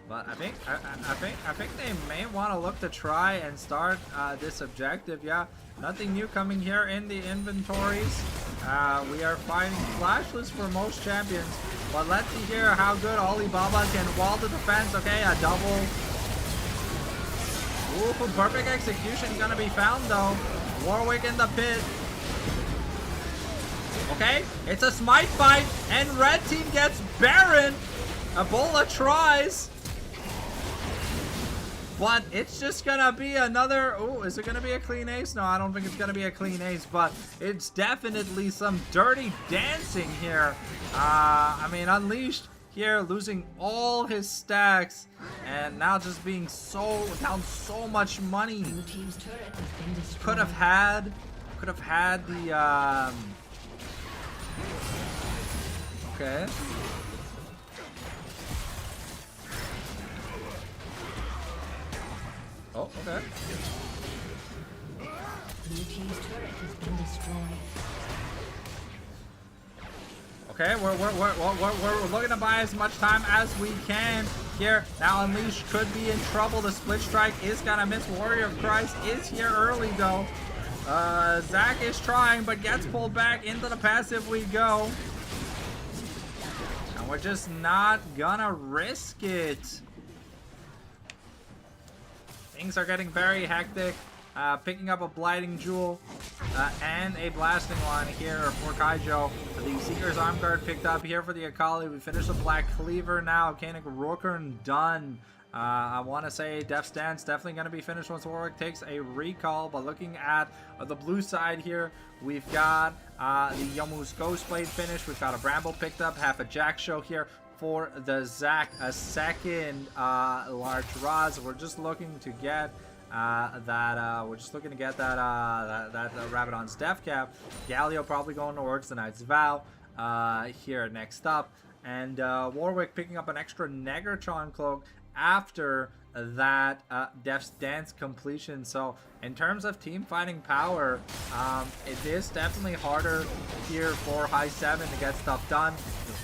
But I think they may want to look to try and start this objective. Yeah, nothing new coming here in the inventories. We are fighting flashless for most champions, but let's see here how good Alibaba can wall the defense. Okay, a double. Ooh, perfect execution gonna be found though. Warwick in the pit. Okay, it's a smite fight, and red team gets Baron. Ebola tries. But it's just gonna be another. Oh, is it gonna be a clean ace? No, I don't think it's gonna be a clean ace, but it's definitely some dirty dancing here. I mean, Unleashed here losing all his stacks and now just being down so much money. Could have had the okay. Oh, okay. Blue team's turret has been destroyed. Okay, we're looking to buy as much time as we can here. Now Unleash could be in trouble. The split strike is gonna miss. Warrior of Christ is here early though. Zac is trying, but gets pulled back. Into the passive we go. And we're just not gonna risk it. Things are getting very hectic. Picking up a Blighting Jewel and a Blasting One here for Kaijo. The Seeker's Arm Guard picked up here for the Akali. We finished the Black Cleaver now. Kanik Rookern done. I want to say Death's Dance definitely going to be finished once Warwick takes a recall. But looking at the blue side here, we've got the Yomu's Ghostblade finished. We've got a Bramble picked up, half a Jack Show here. for the Zac. A second large Raz. We're just looking to get that Rabadon's Death Cap. Galio probably going towards the Knight's Vow here next up. And Warwick picking up an extra Negatron Cloak after that Death's Dance completion. So in terms of team fighting power, it is definitely harder here for High 7 to get stuff done.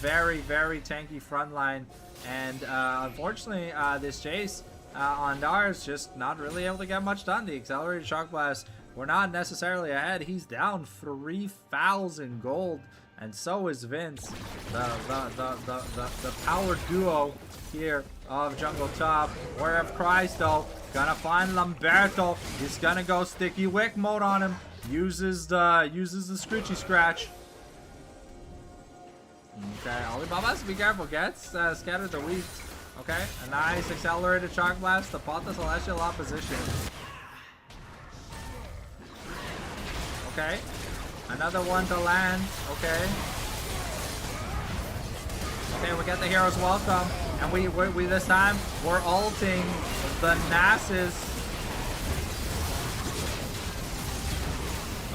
Very, very tanky front line. And unfortunately, this Jace on Dar is just not really able to get much done. The Accelerated Shock Blast, we're not necessarily ahead. He's down 3,000 gold. And so is Vince. The power duo here of Jungle Top. Warrior of Christ though, gonna find Lamberto. He's gonna go Sticky Wick mode on him. Uses the Scritchy Scratch. Okay, Alibaba has to be careful. Gets scattered the weak. Okay, a nice accelerated shock blast to pot the Celestial opposition. Okay, another one to land. Okay. Okay, we get the Hero's Welcome, and we this time we're ulting the Nasus.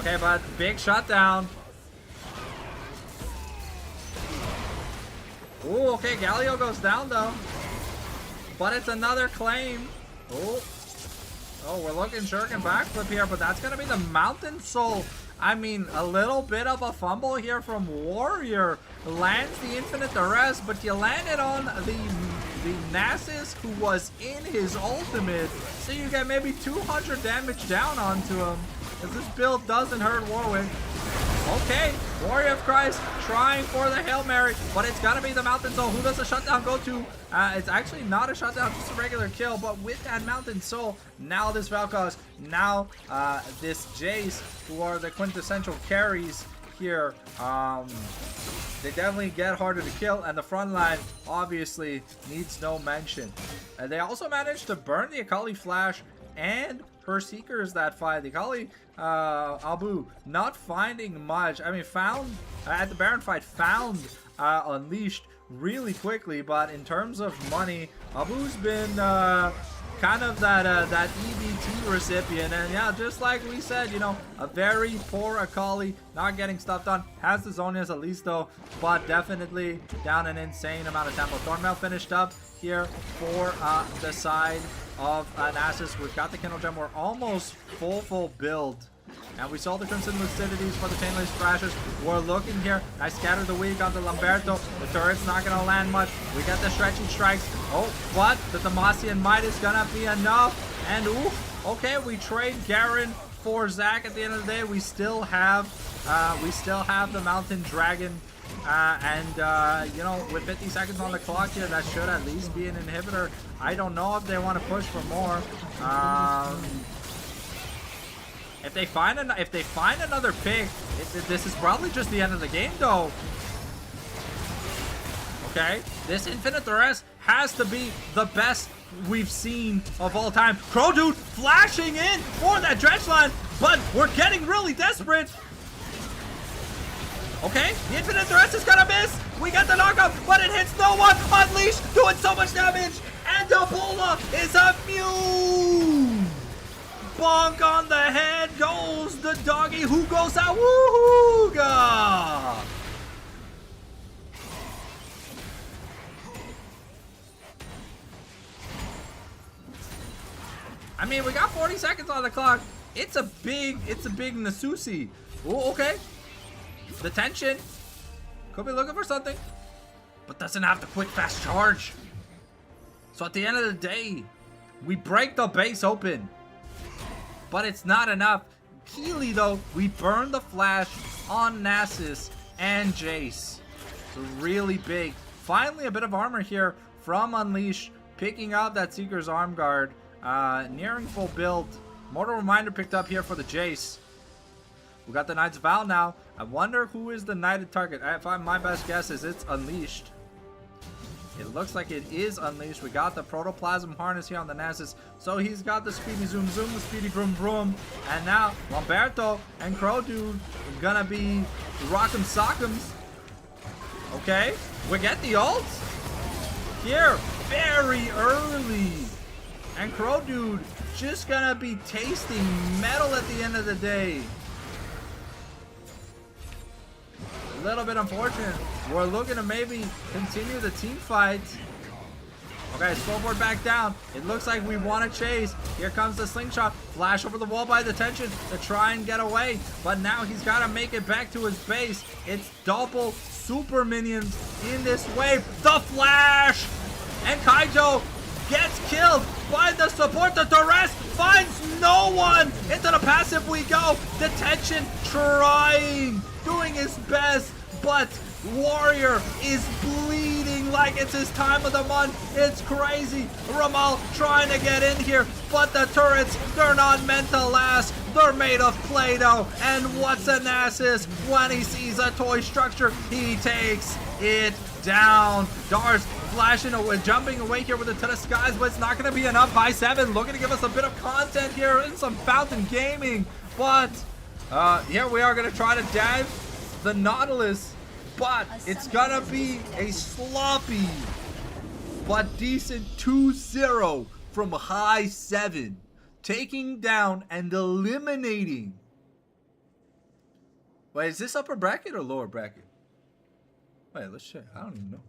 Okay, but big shutdown. Ooh, okay, Galio goes down though, but it's another claim. Oh, we're looking Shuriken backflip here, but that's gonna be the Mountain Soul. I mean, a little bit of a fumble here from Warrior. Lands the Infinite Duress, but you landed on the Nasus, who was in his ultimate, so you get maybe 200 damage down onto him, because this build doesn't hurt Warwick. Okay, Warrior of Christ trying for the Hail Mary, but it's gonna be the Mountain Soul. Who does the shutdown go to? It's actually not a shutdown, just a regular kill, but with that Mountain Soul, now this Valkos, now this Jace, who are the quintessential carries here, they definitely get harder to kill, and the front line obviously needs no mention. They also managed to burn the Akali Flash and her Seekers that fight. The Akali Abu not finding much. I mean, found at the Baron fight, found Unleashed really quickly, but in terms of money, Abu's been kind of that EBT recipient, and yeah, just like we said, you know, a very poor Akali, not getting stuff done. Has the Zonias at least though, but definitely down an insane amount of tempo. Thornmail finished up here for the side of Nasus. We've got the Kindle Gem. We're almost full build. And we saw the Crimson Lucidities for the Chainless Thrashers. We're looking here. I scattered the weak onto Lamberto. The turret's not going to land much. We get the Stretching Strikes. Oh, but the Demacian Might is going to be enough. And ooh, okay, we trade Garen for Zac at the end of the day. We still have the Mountain Dragon. You know, with 50 seconds on the clock here, that should at least be an inhibitor. I don't know if they want to push for more. If they find another pick, this is probably just the end of the game, though. Okay, this Infinite Duress has to be the best we've seen of all time. Crow Dude flashing in for that dredge line, but we're getting really desperate. Okay, the Infinite Duress is gonna miss. We got the knockup, but it hits no one. Unleash doing so much damage, and Ebola is immune. Bonk on the head goes the doggy, who goes out. Woohooga! I mean, we got 40 seconds on the clock. It's a big Nasusi. Oh, okay. The tension. Could be looking for something, but doesn't have the quick fast charge. So at the end of the day, we break the base open, but it's not enough. Keely though, we burn the flash on Nasus and Jace. So really big. Finally a bit of armor here from Unleash, picking up that Seeker's Arm Guard, nearing full build. Mortal Reminder picked up here for the Jace. We got the Knight's Vow now. I wonder who is the knighted target. My best guess is it's Unleashed. It looks like it is Unleashed. We got the Protoplasm Harness here on the Nasus. So he's got the Speedy Zoom Zoom, the Speedy Broom Broom. And now Lamberto and Crow Dude are gonna be rock'em sock'ems. Okay, we get the ult. here very early. And Crow Dude just gonna be tasting metal at the end of the day. A little bit unfortunate. We're looking to maybe continue the team fight. Okay, Slowboard back down. It looks like we want to chase. Here comes the slingshot. Flash over the wall by the tension to try and get away. But now he's got to make it back to his base. It's double super minions in this wave. The flash! And Kaijo gets killed by the support. The duress finds no one. Into the passive we go. Detention trying, doing his best, but Warrior is bleeding like it's his time of the month. It's crazy. Ramal trying to get in here, but the turrets, they're not meant to last. They're made of Play-Doh. And what's an assist when he sees a toy structure? He takes it down. Dars flashing away, jumping away here with it to the skies, but it's not going to be enough. High 7 looking to give us a bit of content here in some Fountain Gaming. But here we are going to try to dive the Nautilus. But it's gonna be a sloppy but decent 2-0 from High 7. Taking down and eliminating. Wait, is this upper bracket or lower bracket? Wait, let's check. I don't even know.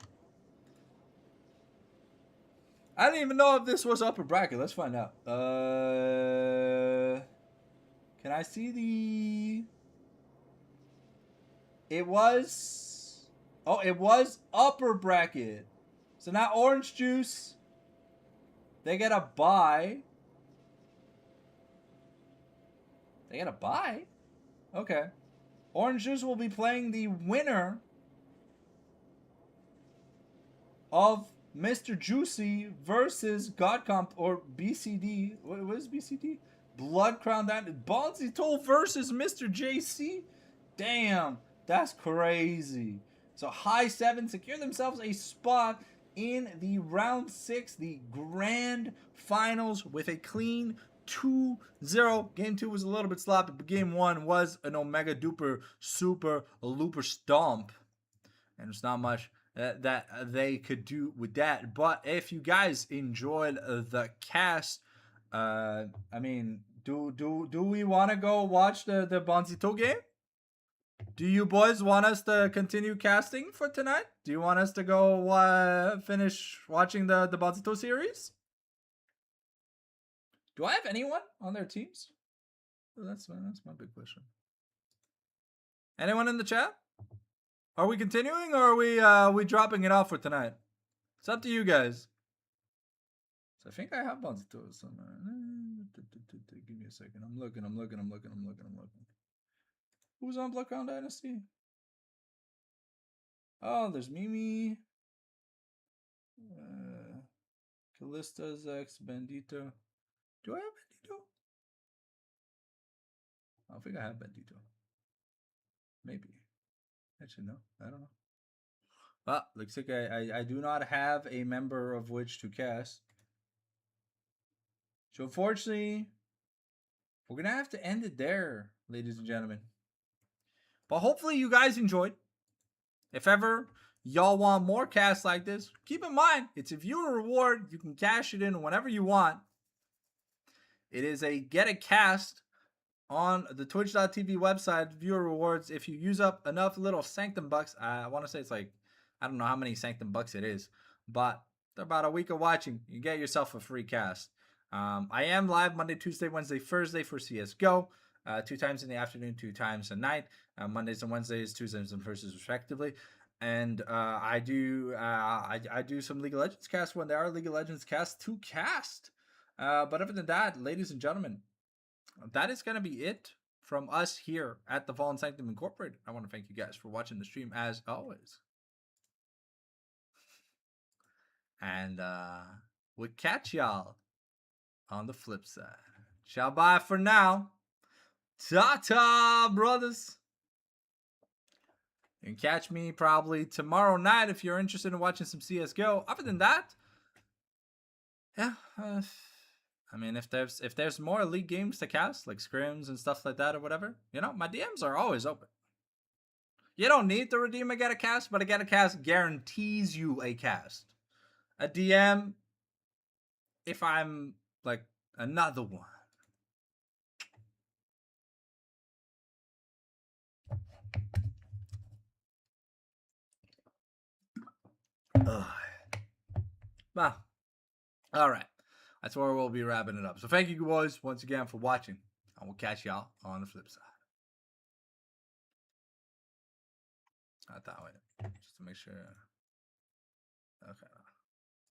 I didn't even know if this was upper bracket. Let's find out. Can I see the... It was... Oh, it was upper bracket. So now Orange Juice, they get a bye. They get a bye? Okay. Orange Juice will be playing the winner of Mr. Juicy versus God Comp or BCD. What is BCD? Blood Crown Down. Bonzi Toll versus Mr. JC. Damn, that's crazy. So High 7 secure themselves a spot in the round 6, the grand finals, with a clean 2-0. Game 2 was a little bit sloppy, but game 1 was an Omega Duper Super Looper Stomp. And there's not much that they could do with that. But if you guys enjoyed the cast, I mean, do we want to go watch the Bonzito game? Do you boys want us to continue casting for tonight? Do you want us to go finish watching the Bonzito series? Do I have anyone on their teams? Oh, that's my big question. Anyone in the chat? Are we continuing or are we dropping it off for tonight? It's up to you guys. So I think I have Bonzito somewhere. Give me a second. I'm looking. Who's on Bloodcrown Dynasty? Oh, there's Mimi. Callista, Zex, Bandito. Do I have Bandito? I don't think I have Bandito. Maybe. Actually, no. I don't know. Well, looks like I do not have a member of which to cast. So unfortunately, we're going to have to end it there, ladies and gentlemen. But hopefully you guys enjoyed. If ever y'all want more casts like this, keep in mind, it's a viewer reward. You can cash it in whenever you want. It is a get a cast on the twitch.tv website, viewer rewards. If you use up enough little Sanctum bucks, I want to say it's like, I don't know how many Sanctum bucks it is, but they're about a week of watching. You get yourself a free cast. I am live Monday, Tuesday, Wednesday, Thursday for CSGO. 2 times in the afternoon, 2 times at night. Mondays and Wednesdays, Tuesdays and Thursdays respectively. And I do some League of Legends casts when there are League of Legends casts to cast. But other than that, ladies and gentlemen, that is going to be it from us here at the Fallen Sanctum Incorporated. I want to thank you guys for watching the stream as always. And we'll catch y'all on the flip side. Ciao, bye for now. Ta-ta, brothers. You can catch me probably tomorrow night if you're interested in watching some CSGO. Other than that, yeah, I mean, if there's more League games to cast, like scrims and stuff like that or whatever, you know, my DMs are always open. You don't need to redeem a get a cast, but a get a cast guarantees you a cast. a DM if I'm like another one. Ugh. Well, all right. That's where we'll be wrapping it up. So thank you boys once again for watching. And we'll catch y'all on the flip side. Not that way. Just to make sure. Okay.